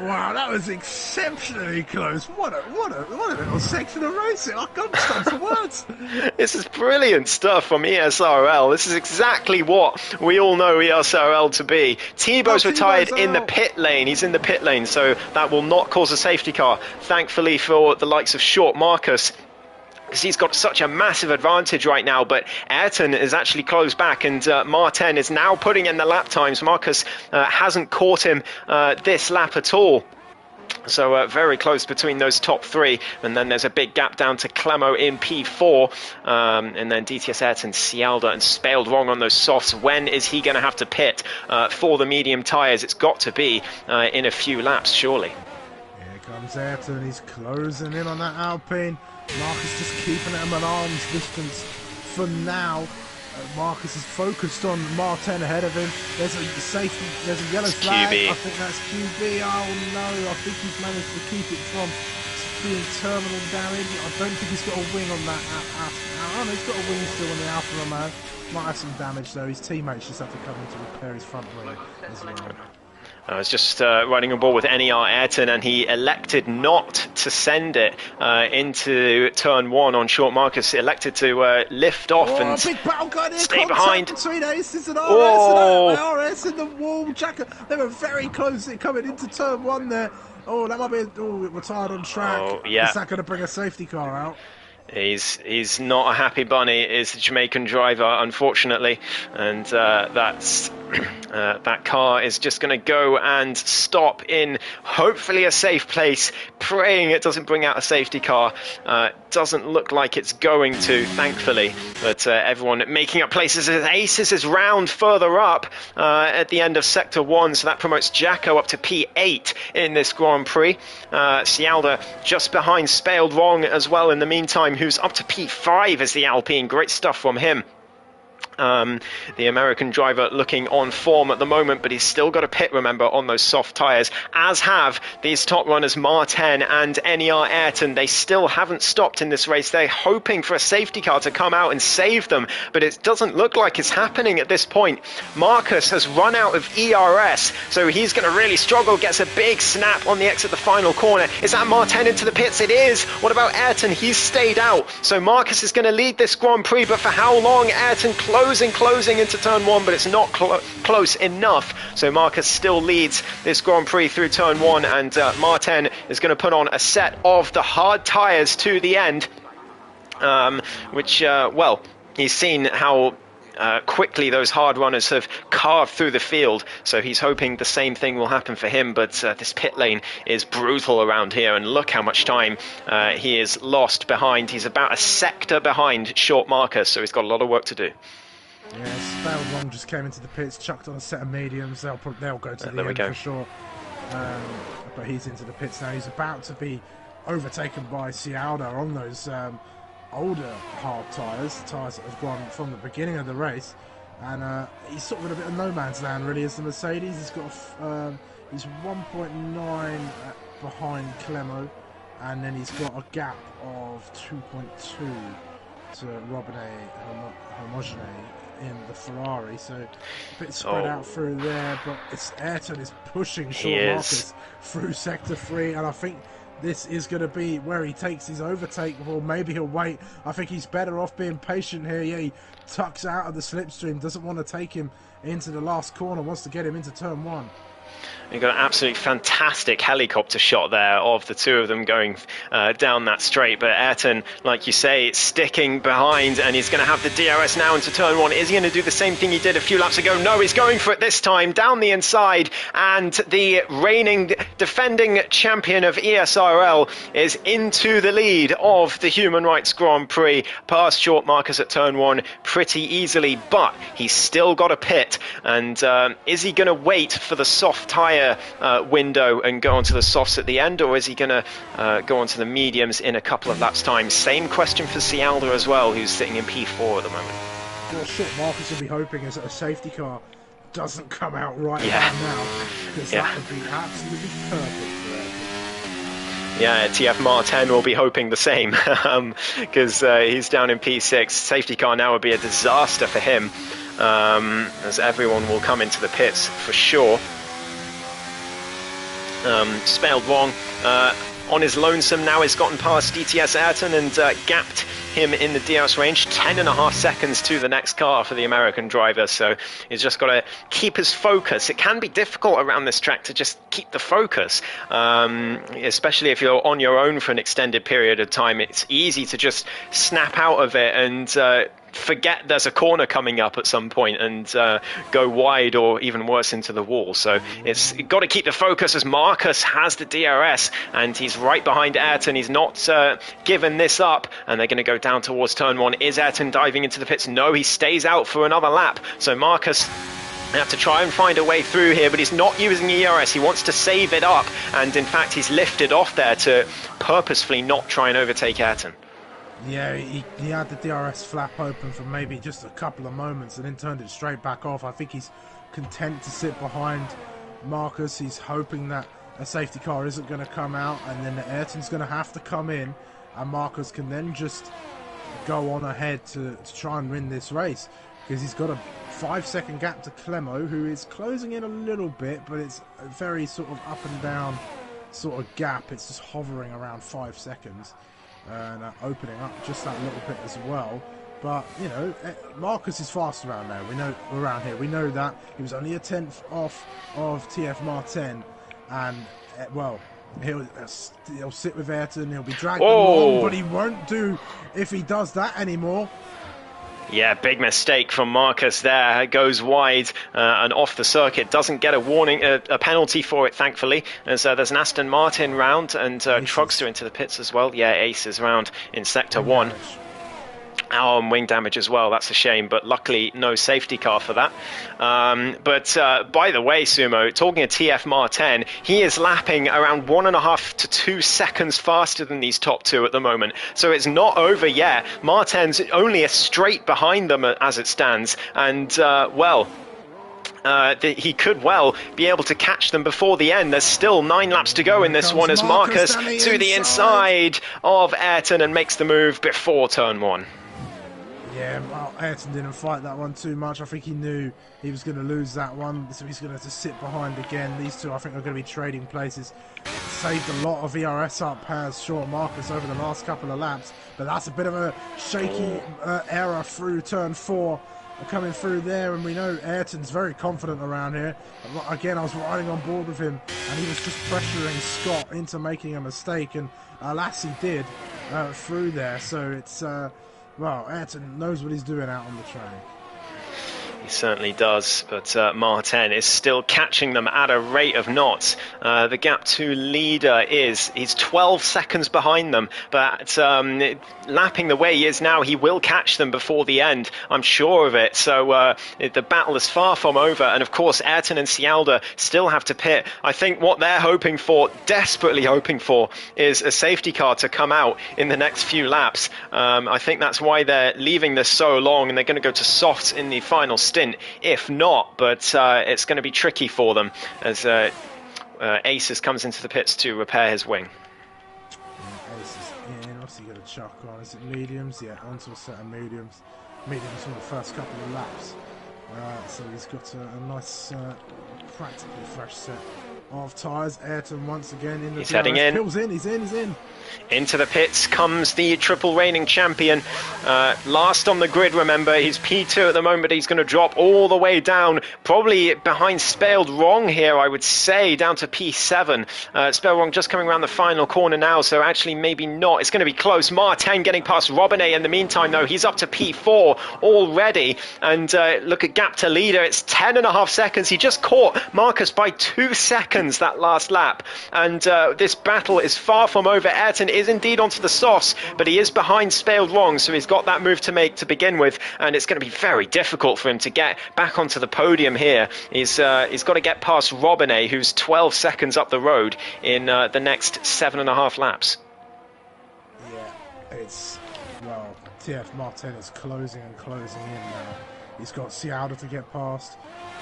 Wow, that was exceptionally close. What a little section of racing. I can't stand for words. This is brilliant stuff from ESRL. This is exactly what we all know ESRL to be. Tebow's retired in the pit lane. He's in the pit lane, so that will not cause a safety car. Thankfully for the likes of Short Marcus, because he's got such a massive advantage right now, but Ayrton is actually close back, and Martin is now putting in the lap times. Marcus hasn't caught him this lap at all. So very close between those top 3, and then there's a big gap down to Clemo in P4, and then DTS Ayrton, Cialda and Spelled Wrong on those softs. When is he going to have to pit for the medium tyres? It's got to be in a few laps, surely. Here comes Ayrton, he's closing in on that Alpine. Marcus just keeping him at arm's distance for now. Marcus is focused on Martin ahead of him. There's a yellow flag. QB. I think that's QB. Oh no, I think he's managed to keep it from being terminal damage. I don't think he's got a wing on that. Oh no, he's got a wing still on the Alfa Romeo. Might have some damage though. His teammates just have to come in to repair his front wing as well. I was just riding on board with NER Ayrton, and he elected not to send it into turn 1 on short Marcus. He elected to lift off and big battle going here. stay behind. Between Aces and RS, Oh. and RS in the wall. They were very close coming into turn 1 there. Oh, that might be. We're tired on track. Oh, yeah. Is that going to bring a safety car out? He's not a happy bunny, is the Jamaican driver, unfortunately, and that car is just going to go and stop in hopefully a safe place, praying it doesn't bring out a safety car. Doesn't look like it's going to, thankfully, but everyone making up places as Aces is round further up at the end of Sector 1, so that promotes Jacko up to P8 in this Grand Prix. Cialda just behind Spaled Wrong as well in the meantime, who's up to P5 as the Alpine. Great stuff from him. The American driver looking on form at the moment, but he's still got a pit, remember, on those soft tyres, as have these top runners Martin and NER Ayrton. They still haven't stopped in this race. They're hoping for a safety car to come out and save them, but it doesn't look like it's happening at this point. Marcus has run out of ERS, so he's going to really struggle. Gets a big snap on the exit the final corner. Is that Martin into the pits? It is. What about Ayrton? He's stayed out, so Marcus is going to lead this Grand Prix, but for how long? Ayrton closing into turn 1, but it's not close enough, so Marcus still leads this Grand Prix through turn 1, and Martin is going to put on a set of the hard tyres to the end, which well, he's seen how quickly those hard runners have carved through the field, so he's hoping the same thing will happen for him. But this pit lane is brutal around here, and look how much time he is lost behind. He's about a sector behind short Marcus, so he's got a lot of work to do. Yeah, Spaled Wrong just came into the pits, chucked on a set of mediums. They'll go to the end for sure. But he's into the pits now. He's about to be overtaken by Cialda on those older hard tyres, the tyres that have gone from the beginning of the race. And he's sort of in a bit of no man's land, really, as the Mercedes. He's got he's 1.9 behind Clemo, and then he's got a gap of 2.2 to Robin Homogene in the Ferrari, so a bit spread out through there, but Ayrton is pushing short Marcus through Sector 3, and I think this is going to be where he takes his overtake, or maybe he'll wait. I think he's better off being patient here. Yeah, he tucks out of the slipstream, doesn't want to take him into the last corner, wants to get him into turn 1. You've got an absolutely fantastic helicopter shot there of the two of them going down that straight. But Ayrton, like you say, sticking behind, and he's going to have the DRS now into turn 1. Is he going to do the same thing he did a few laps ago? No, he's going for it this time, down the inside. And the reigning, defending champion of ESRL is into the lead of the Human Rights Grand Prix, past short Marcus at turn 1 pretty easily. But he's still got a pit. And is he going to wait for the soft tyre window and go onto the softs at the end, or is he going to go onto the mediums in a couple of laps time? Same question for Cialda as well, who's sitting in P4 at the moment. What short Marcus will be hoping is that a safety car doesn't come out right now, because that would be absolutely perfect for him. Yeah, TF Martin will be hoping the same, because he's down in P6. Safety car now would be a disaster for him, as everyone will come into the pits for sure. Spaled Wrong on his lonesome now. He's gotten past DTS Ayrton and gapped him in the DRS range, 10.5 seconds to the next car for the American driver, so he's just got to keep his focus. It can be difficult around this track to just keep the focus, especially if you're on your own for an extended period of time. It's easy to just snap out of it and forget there's a corner coming up at some point and go wide, or even worse, into the wall. So it's got to keep the focus, as Marcus has the DRS and he's right behind Ayrton. He's not given this up, and they're going to go down towards turn 1. Is Ayrton diving into the pits? No, he stays out for another lap. So Marcus have to try and find a way through here, but he's not using ERS. He wants to save it up, and in fact he's lifted off there to purposefully not try and overtake Ayrton. Yeah, he had the DRS flap open for maybe just a couple of moments and then turned it straight back off. I think he's content to sit behind Marcus. He's hoping that a safety car isn't going to come out, and then Ayrton's going to have to come in, and Marcus can then just go on ahead to try and win this race, because he's got to 5-second gap to Clemo, who is closing in a little bit, but it's a very sort of up and down sort of gap. It's just hovering around 5 seconds and opening up just that little bit as well. But, you know, Marcus is fast around there. We know around here. We know that. He was only a 10th off of TF Martin. And, well, he'll sit with Ayrton. He'll be dragged along, but he won't do if he does that anymore. Yeah, big mistake from Marcus there. Goes wide and off the circuit. Doesn't get a warning, a penalty for it, thankfully. And so there's an Aston Martin round and Trugster into the pits as well. Yeah, Aces round in Sector 1. Our wing damage as well, that's a shame, but luckily no safety car for that. But by the way, Sumo, talking of TF Martin, he is lapping around 1.5 to 2 seconds faster than these top two at the moment. So it's not over yet. Martin's only a straight behind them as it stands. And, well, he could well be able to catch them before the end. There's still 9 laps to go in this one as Marcus to the inside of Ayrton and makes the move before turn 1. Yeah, well, Ayrton didn't fight that one too much. I think he knew he was going to lose that one, so he's going to have to sit behind again. These two, I think, are going to be trading places. Saved a lot of ERS up, has Short Marcus over the last couple of laps, but that's a bit of a shaky error through turn 4 coming through there, and we know Ayrton's very confident around here. Again, I was riding on board with him, and he was just pressuring Scott into making a mistake, and alas, he did through there. So it's... well, Ayrton knows what he's doing out on the track. He certainly does, but Martin is still catching them at a rate of knots. The gap to leader he's 12 seconds behind them, but lapping the way he is now, he will catch them before the end, I'm sure of it. So the battle is far from over, and of course Ayrton and Cialda still have to pit. I think what they're hoping for, desperately hoping for, is a safety car to come out in the next few laps. I think that's why they're leaving this so long, and they're going to go to softs in the final stint, if not, but it's going to be tricky for them as Aces comes into the pits to repair his wing. Aces in, what's he going to chuck on? Is it mediums? Yeah, onto a set of mediums. Mediums from the first couple of laps. So he's got a nice, practically fresh set of tyres. Ayrton once again in the... He's heading in. Pill's in, he's in. Into the pits comes the triple reigning champion. Last on the grid, remember. He's P2 at the moment. He's going to drop all the way down, probably behind Spaled Wrong here, I would say, down to P7. Spaled Wrong just coming around the final corner now, so actually maybe not. It's going to be close. Martin getting past Robinet in the meantime, though. He's up to P4 already. And look at gap to leader. It's 10.5 seconds. He just caught Marcus by 2 seconds that last lap. And this battle is far from over. Ayrton is indeed onto the softs, but he is behind Spaled Wrong, so he's got that move to make to begin with, and it's going to be very difficult for him to get back onto the podium here. He's got to get past Robinet, who's 12 seconds up the road in the next 7.5 laps. Yeah, it's... well, TF Martin is closing in now. He's got Cialda to get past,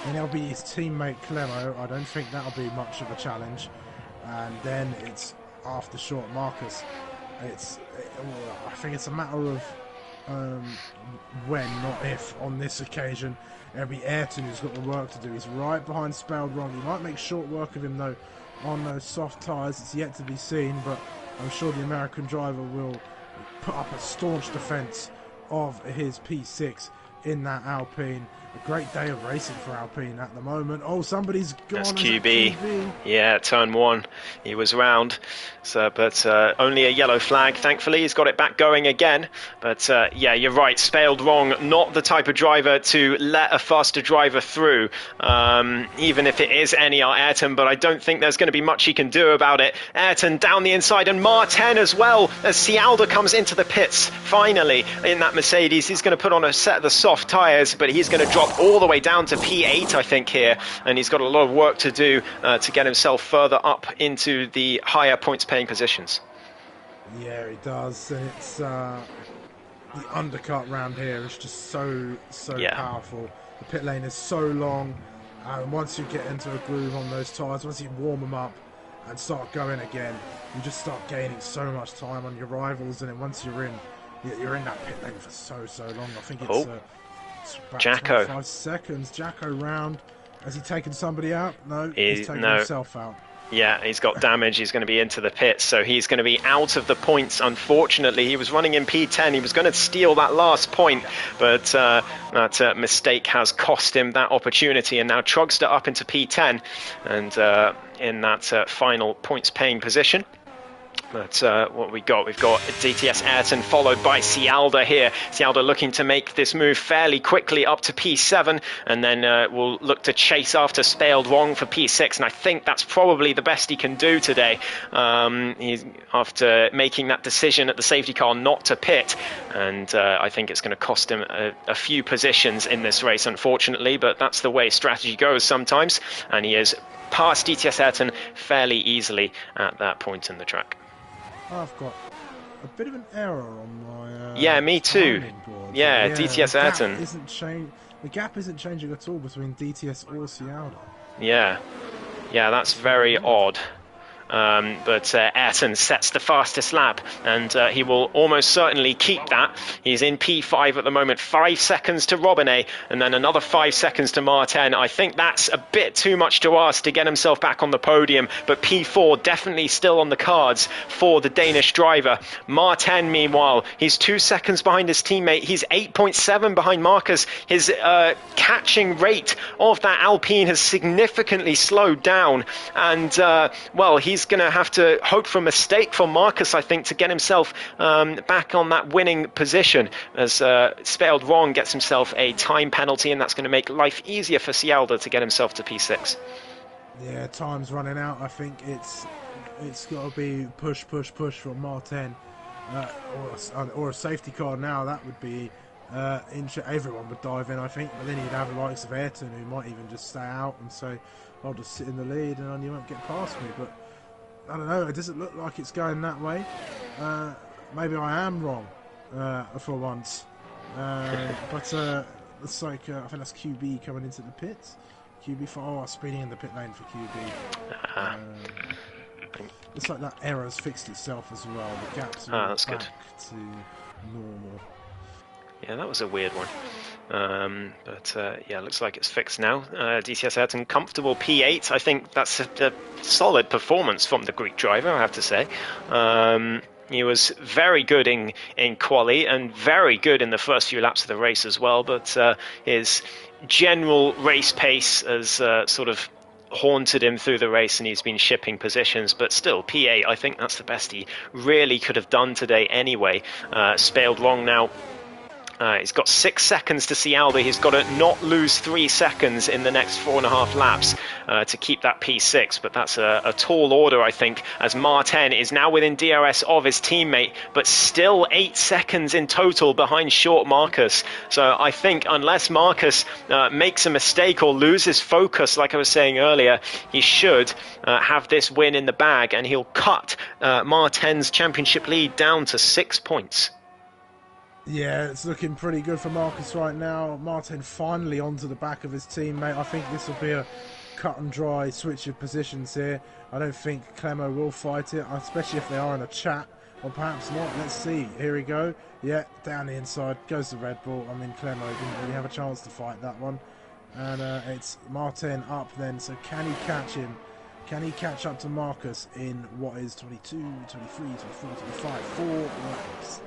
and it'll be his teammate Clemo. I don't think that'll be much of a challenge. And then it's after Short Marcus. I think it's a matter of when, not if, on this occasion. It'll be Ayrton who's got the work to do. He's right behind Spaled Wrong. He might make short work of him, though, on those soft tyres. It's yet to be seen, but I'm sure the American driver will put up a staunch defence of his P6 in that Alpine. A great day of racing for Alpine at the moment. Oh, somebody's gone. That's QB. Yeah, turn 1. He was round. So, but only a yellow flag. Thankfully, he's got it back going again. But yeah, you're right. Spaled Wrong. Not the type of driver to let a faster driver through, even if it is NER Ayrton. But I don't think there's going to be much he can do about it. Ayrton down the inside, and Martin as well, as Cialda comes into the pits. Finally, in that Mercedes, he's going to put on a set of the soft tyres, but he's going to drop all the way down to P8, I think, here, and he's got a lot of work to do to get himself further up into the higher points paying positions. Yeah, he does, and it's the undercut round here is just so powerful. The pit lane is so long, and once you get into a groove on those tyres, once you warm them up and start going again, you just start gaining so much time on your rivals, and then once you're in that pit lane for so long. I think it's It's about Jacko. 25 seconds. Jacko round. Has he taken somebody out? No, he's taken No. himself out. Yeah, he's got damage. He's going to be into the pits, so he's going to be out of the points, unfortunately. He was running in P10. He was going to steal that last point, but that mistake has cost him that opportunity, and now Trogster up into P10 and in that final points-paying position. But what we've got DTS Ayrton followed by Cialda here. Cialda looking to make this move fairly quickly up to P7, and then we'll look to chase after Spaled Wrong for P6, and I think that's probably the best he can do today. He's after making that decision at the safety car not to pit, and I think it's going to cost him a few positions in this race, unfortunately, but that's the way strategy goes sometimes, and he is past DTS Ayrton fairly easily at that point in the track. I've got a bit of an error on my yeah, me too. Board. Yeah, DTS Ayrton. The gap isn't changing at all between DTS or Cialda. Yeah, that's very odd. But Ayrton sets the fastest lap, and he will almost certainly keep that. He's in P5 at the moment, 5 seconds to Robinet, and then another 5 seconds to Martin. I think that's a bit too much to ask to get himself back on the podium, but P4 definitely still on the cards for the Danish driver. Martin, meanwhile, he's 2 seconds behind his teammate. He's 8.7 behind Marcus. His catching rate of that Alpine has significantly slowed down, and well, he's going to have to hope for a mistake from Marcus, I think, to get himself back on that winning position, as Spaled Wrong gets himself a time penalty, and that's going to make life easier for Cialda to get himself to P6. Yeah, time's running out. I think it's got to be push from Martin, or a safety car now. That would be everyone would dive in, I think, but then you'd have the likes of Ayrton, who might even just stay out and say, I'll just sit in the lead and you won't get past me. But I don't know, it doesn't look like it's going that way. Maybe I am wrong for once. But it's like, I think that's QB coming into the pits. QB speeding in the pit lane for QB. It's like that error's fixed itself as well. The gaps are that's back good to normal. Yeah, that was a weird one. But yeah, looks like it's fixed now. DTS Ayrton, comfortable P8. I think that's a solid performance from the Greek driver, I have to say. He was very good in quali and very good in the first few laps of the race as well, but his general race pace has sort of haunted him through the race, and he's been shipping positions, but still P8, I think that's the best he really could have done today anyway. Spaled Wrong now. He's got 6 seconds to Cialda. He's got to not lose 3 seconds in the next 4.5 laps to keep that P6. But that's a tall order, I think, as Martin is now within DRS of his teammate, but still 8 seconds in total behind short Marcus. So I think unless Marcus makes a mistake or loses focus, like I was saying earlier, he should have this win in the bag, and he'll cut Martin's championship lead down to 6 points. Yeah, it's looking pretty good for Marcus right now. Martin finally onto the back of his teammate. I think this will be a cut and dry switch of positions here. I don't think Clemo will fight it, especially if they are in a chat, or perhaps not. Let's see. Here we go. Yeah, down the inside goes the Red Bull. I mean, Clemo didn't really have a chance to fight that one. And it's Martin up then, so can he catch him? Can he catch up to Marcus in what is 22, 23, 24, 25, 4 laps?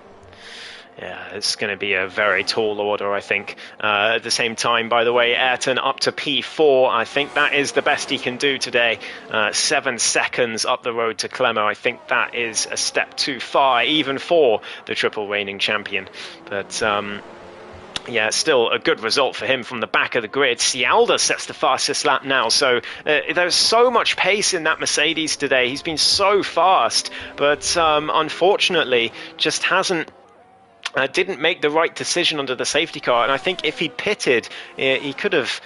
Yeah, it's going to be a very tall order, I think. At the same time, by the way, Ayrton up to P4. I think that is the best he can do today. 7 seconds up the road to Clemo. I think that is a step too far, even for the triple reigning champion. But yeah, still a good result for him from the back of the grid. Cialda sets the fastest lap now, so there's so much pace in that Mercedes today. He's been so fast, but unfortunately just didn't make the right decision under the safety car, and I think if he'd pitted, he could have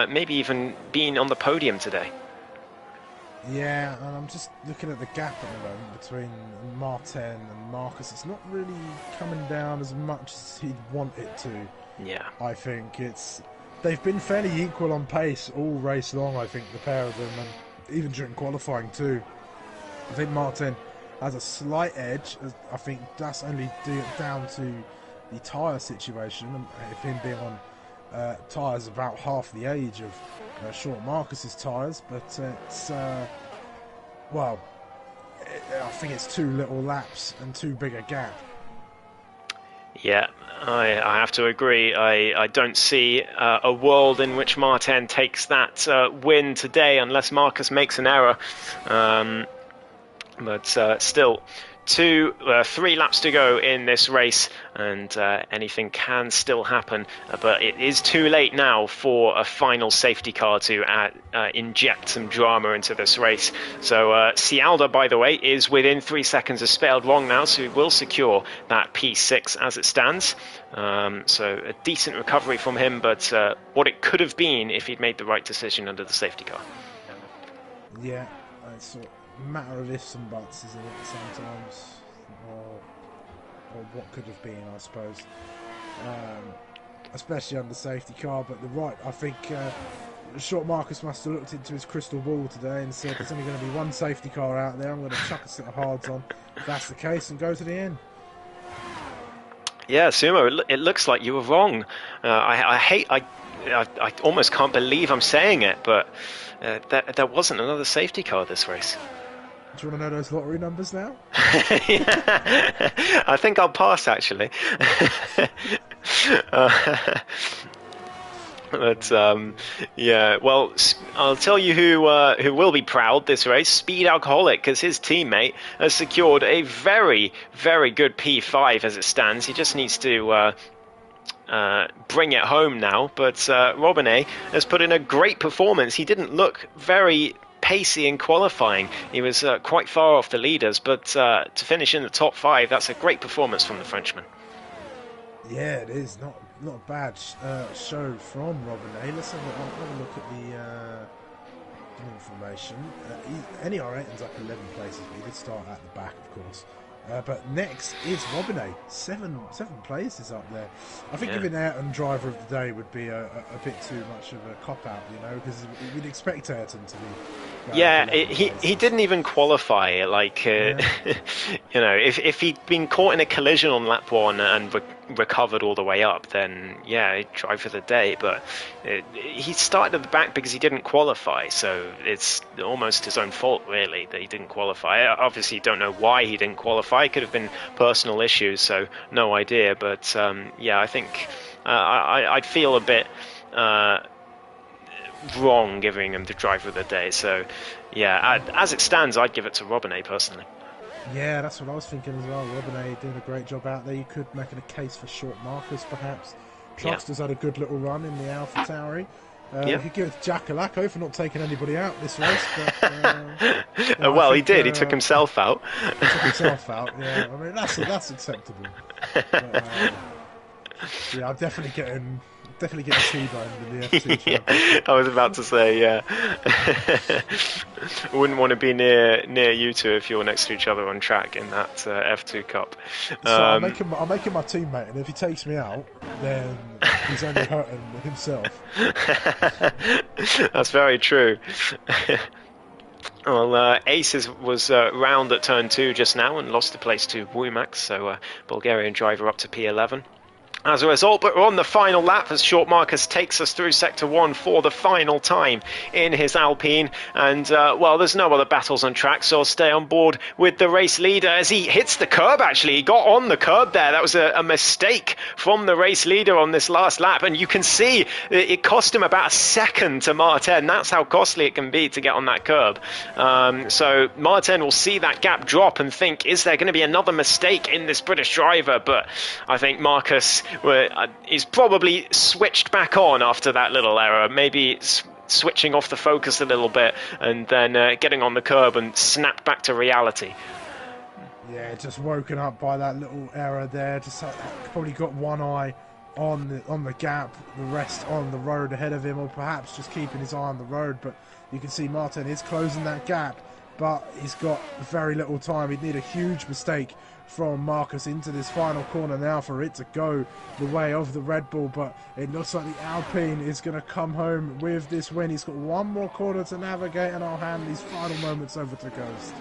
maybe even been on the podium today. Yeah, and I'm just looking at the gap at the moment between Martin and Marcus. It's not really coming down as much as he'd want it to. Yeah, I think they've been fairly equal on pace all race long, I think, the pair of them, and even during qualifying too. I think Martin has a slight edge. I think that's only down to the tyre situation, and him being on tyres about half the age of Short Marcus's tyres, but it's well, I think it's too little laps and too big a gap. Yeah, I have to agree. I don't see a world in which Martin takes that win today unless Marcus makes an error. But still, 3 laps to go in this race, and anything can still happen. But it is too late now for a final safety car to inject some drama into this race. So Cialda, by the way, is within 3 seconds of Spelled Wrong now, so he will secure that P6 as it stands. So a decent recovery from him, but what it could have been if he'd made the right decision under the safety car. Yeah, it's a matter of ifs and buts, isn't it, sometimes? Or what could have been, I suppose. Especially under safety car, but I think Short Marcus must have looked into his crystal ball today and said there's only going to be one safety car out there, I'm going to chuck a set of hards on if that's the case and go to the end. Yeah, Sumo, it looks like you were wrong. I almost can't believe I'm saying it, but there wasn't another safety car this race. Do you want to know those lottery numbers now? I think I'll pass, actually. But yeah, well, I'll tell you who will be proud this race. Speed Alcoholic, because his teammate has secured a very, very good P5 as it stands. He just needs to bring it home now. But Robinet has put in a great performance. He didn't look very pacey in qualifying. He was quite far off the leaders, but to finish in the top 5, that's a great performance from the Frenchman. Yeah, it is. Not a bad show from Robinet. Let's have a look at the information. NER8 ends up 11 places, but he did start at the back, of course. But next is Robinet. Seven places up there. I think giving Ayrton driver of the day would be a bit too much of a cop-out, because we'd expect Ayrton to be... he didn't even qualify. Like, if he'd been caught in a collision on lap 1 and recovered all the way up, then he'd drive for the day. But he started at the back because he didn't qualify, so it's almost his own fault, really, that he didn't qualify. I obviously don't know why he didn't qualify. It could have been personal issues, so no idea. But I think I'd feel a bit wrong giving him the driver of the day. So as it stands, I'd give it to Robinet personally. Yeah, that's what I was thinking as well. Robinet doing a great job out there. You could make a case for Short Marcus, perhaps. Truxter's had a good little run in the Alpha Tauri. You could give it to Jack Alaco for not taking anybody out this race. But, well, he did. He took himself out. He took himself out, yeah. I mean, that's acceptable. But, I'm definitely getting T-boned in the F2 champion. I was about to say, I wouldn't want to be near you two if you're next to each other on track in that F2 Cup. So I'll make him my teammate, and if he takes me out, then he's only hurting himself. That's very true. Well, Ace was round at turn 2 just now and lost the place to Wumax, so Bulgarian driver up to P11. As a result, but we're on the final lap as Short Marcus takes us through Sector 1 for the final time in his Alpine. And, there's no other battles on track, so I'll stay on board with the race leader as he hits the curb, actually. He got on the curb there. That was a mistake from the race leader on this last lap. And you can see it cost him about a second to Martin. That's how costly it can be to get on that curb. So Martin will see that gap drop and think, is there going to be another mistake in this British driver? But I think Marcus... he's probably switched back on after that little error, maybe switching off the focus a little bit and then getting on the curb and snapped back to reality. Yeah, just woken up by that little error there. Just probably got one eye on the gap, the rest on the road ahead of him, or perhaps just keeping his eye on the road. But you can see Martin is closing that gap, but he's got very little time. He'd need a huge mistake from Marcus into this final corner now for it to go the way of the Red Bull, but it looks like the Alpine is going to come home with this win. He's got one more corner to navigate, and I'll hand these final moments over to Ghost.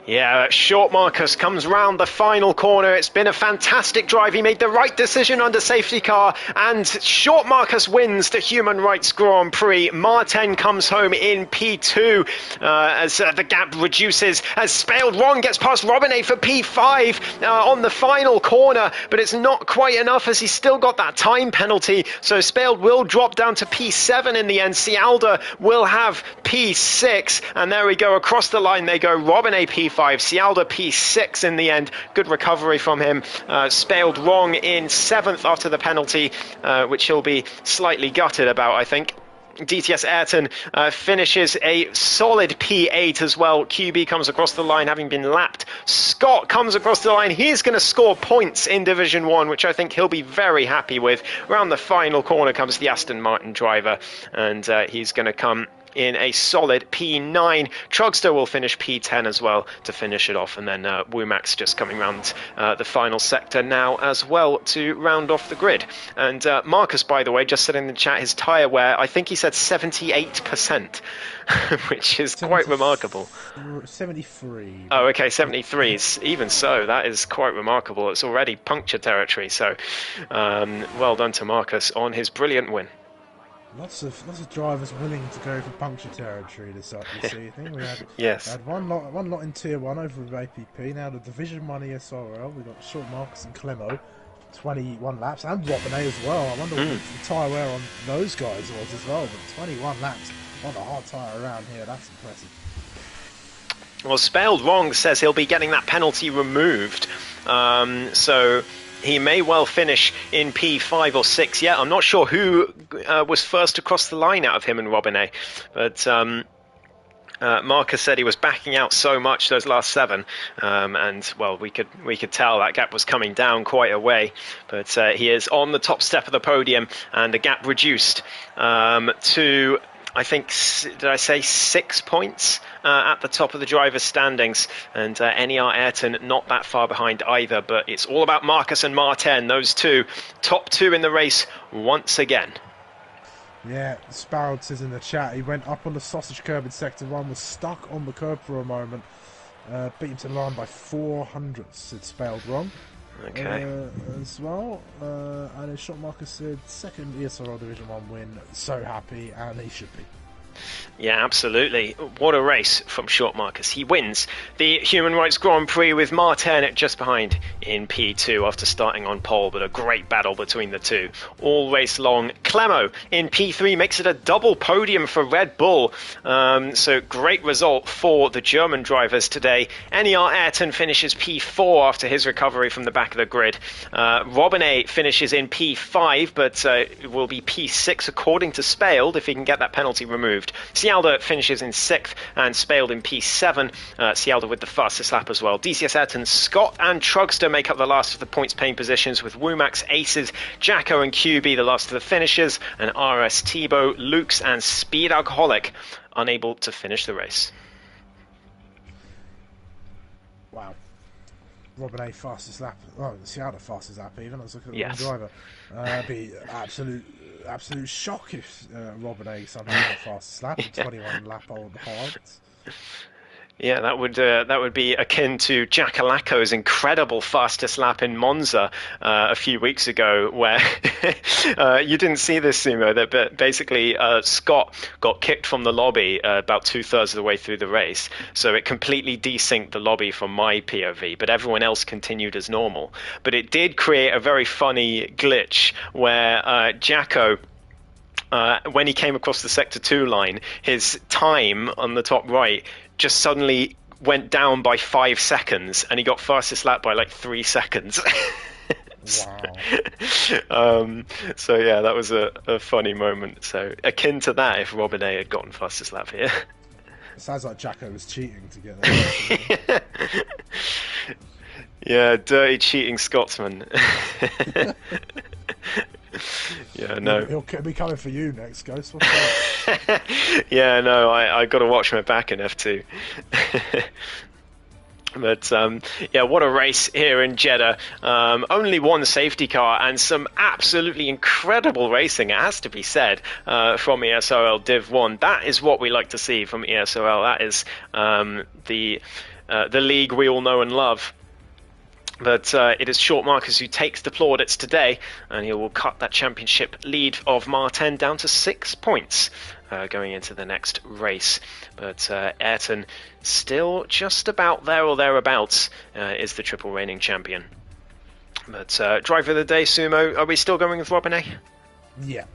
Yeah, Short Marcus comes round the final corner. It's been a fantastic drive. He made the right decision under safety car, and Short Marcus wins the Human Rights Grand Prix. Martin comes home in P2 as the gap reduces, as Spaled Wrong gets past Robinet for P5 on the final corner, but it's not quite enough as he's still got that time penalty, so Spaled will drop down to P7 in the end. Cialda will have P6, and there we go, across the line they go. Robinet P5, Cialda P6 in the end. Good recovery from him. Spaled Wrong in 7th after the penalty, which he'll be slightly gutted about, I think. DTS Ayrton finishes a solid P8 as well. QB comes across the line having been lapped. Scott comes across the line. He's going to score points in Division 1, which I think he'll be very happy with. Around the final corner comes the Aston Martin driver, and he's going to come in a solid P9. Trugster will finish P10 as well to finish it off, and then Wumax just coming round the final sector now as well to round off the grid. And Marcus, by the way, just said in the chat his tyre wear, I think he said 78%, which is quite remarkable. 73. Oh, okay, 73. Even so, that is quite remarkable. It's already puncture territory, so well done to Marcus on his brilliant win. Lots of drivers willing to go for puncture territory this up, you see. I think we had, yes. had one lot in Tier 1 over with APP. Now the Division 1 ESRL, we've got Short Marcus and Clemo, 21 laps, and Robinet as well. I wonder what the tyre wear on those guys was as well, but 21 laps on a hard tyre around here, that's impressive. Well, Spaled Wrong says he'll be getting that penalty removed, so he may well finish in P5 or 6. Yeah, I'm not sure who was first across the line out of him and Robinet, but Marcus said he was backing out so much those last 7, and well, we could tell that gap was coming down quite a way. But he is on the top step of the podium, and the gap reduced to, I think, did I say 6 points at the top of the driver's standings, and NER Ayrton not that far behind either, but it's all about Marcus and Martin, those two, top 2 in the race once again. Yeah, Sparrow says in the chat, he went up on the sausage curb in Sector 1, was stuck on the curb for a moment, beat him to the line by 400, said Spaled Wrong. Okay. As well, and Short Marcus said, second ESRL Division 1 win, so happy, and he should be. Yeah, absolutely. What a race from Short Marcus. He wins the Human Rights Grand Prix with Martin just behind in P2 after starting on pole, but a great battle between the two all race long. Clemo in P3 makes it a double podium for Red Bull. So great result for the German drivers today. NER Ayrton finishes P4 after his recovery from the back of the grid. Robinet finishes in P5, but will be P6 according to Spaled if he can get that penalty removed. Cialda finishes in 6th and Spaled in P7. Cialda with the fastest lap as well. DCS Ayrton, Scott and Trugster make up the last of the points paying positions, with Wumax, Aces, Jacko and QB the last of the finishers, and RS Tebow, Lukes and Speed Alcoholic unable to finish the race. Wow. Robinet fastest lap. Oh, Cialda fastest lap even. I was looking at the driver. Be absolute shock if Robinet somehow had the fastest lap, 21 lap old hard. Yeah, that would be akin to Jack Alaco's incredible fastest lap in Monza a few weeks ago, where you didn't see this, Sumo, that basically Scott got kicked from the lobby about 2/3 of the way through the race, so it completely desynced the lobby from my POV, but everyone else continued as normal. But it did create a very funny glitch where Jacko, when he came across the Sector 2 line, his time on the top right just suddenly went down by 5 seconds, and he got fastest lap by like 3 seconds. Wow. So yeah, that was a funny moment. So akin to that if Robinet had gotten fastest lap here. It sounds like Jacko was cheating to get there. Yeah, dirty cheating Scotsman. Yeah, no. He'll be coming for you next, Ghost. What's that? Yeah, no, I got to watch my back in F2. But yeah, what a race here in Jeddah. Only one safety car and some absolutely incredible racing, it has to be said, from ESRL Div 1. That is what we like to see from ESRL. That is the league we all know and love. But it is Short Marcus who takes the plaudits today, and he will cut that championship lead of Martin down to 6 points going into the next race. But Ayrton, still just about there or thereabouts, is the triple reigning champion. But driver of the day, Sumo, are we still going with Robinet? Yeah.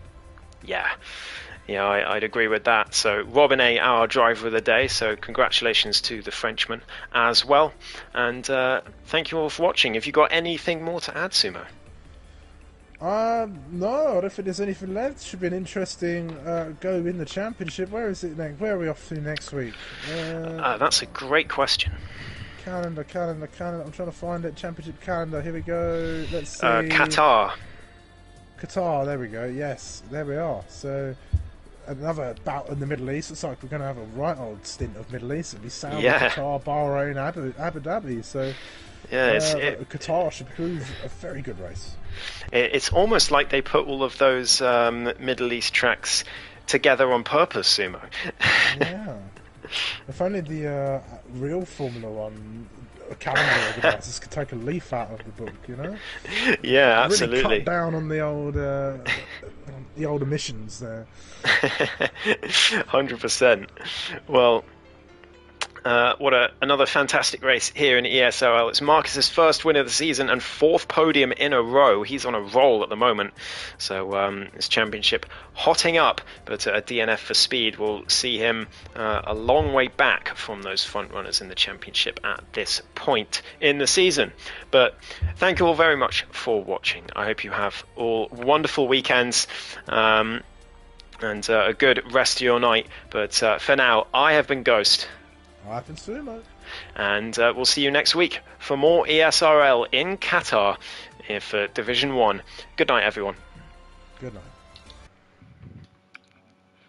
Yeah, I'd agree with that. So Robinet, our driver of the day. So congratulations to the Frenchman as well. And thank you all for watching. Have you got anything more to add, Sumo? No, I don't think there's anything left. Should be an interesting go in the championship. Where is it next? Where are we off to next week? That's a great question. Calendar. I'm trying to find it. Championship calendar. Here we go. Let's see. Qatar, there we go. Yes, there we are. So another bout in the Middle East. Looks like we're going to have a right old stint of Middle East. It'll be Saudi, Qatar, Bahrain, Abu Dhabi. So yeah, Qatar should prove a very good race. It's almost like they put all of those Middle East tracks together on purpose, Sumo. Yeah. If only the real Formula One calendar organisers could take a leaf out of the book, you know? Yeah, absolutely. Really cut down on the old emissions there. 100%. Well, another fantastic race here in ESRL. It's Marcus's first win of the season and 4th podium in a row. He's on a roll at the moment. So his championship hotting up, but a DNF for speed will see him a long way back from those front runners in the championship at this point in the season. But thank you all very much for watching. I hope you have all wonderful weekends. And a good rest of your night. But for now, I have been Ghost. I've been Sumo. And we'll see you next week for more ESRL in Qatar for Division 1. Good night, everyone. Good night.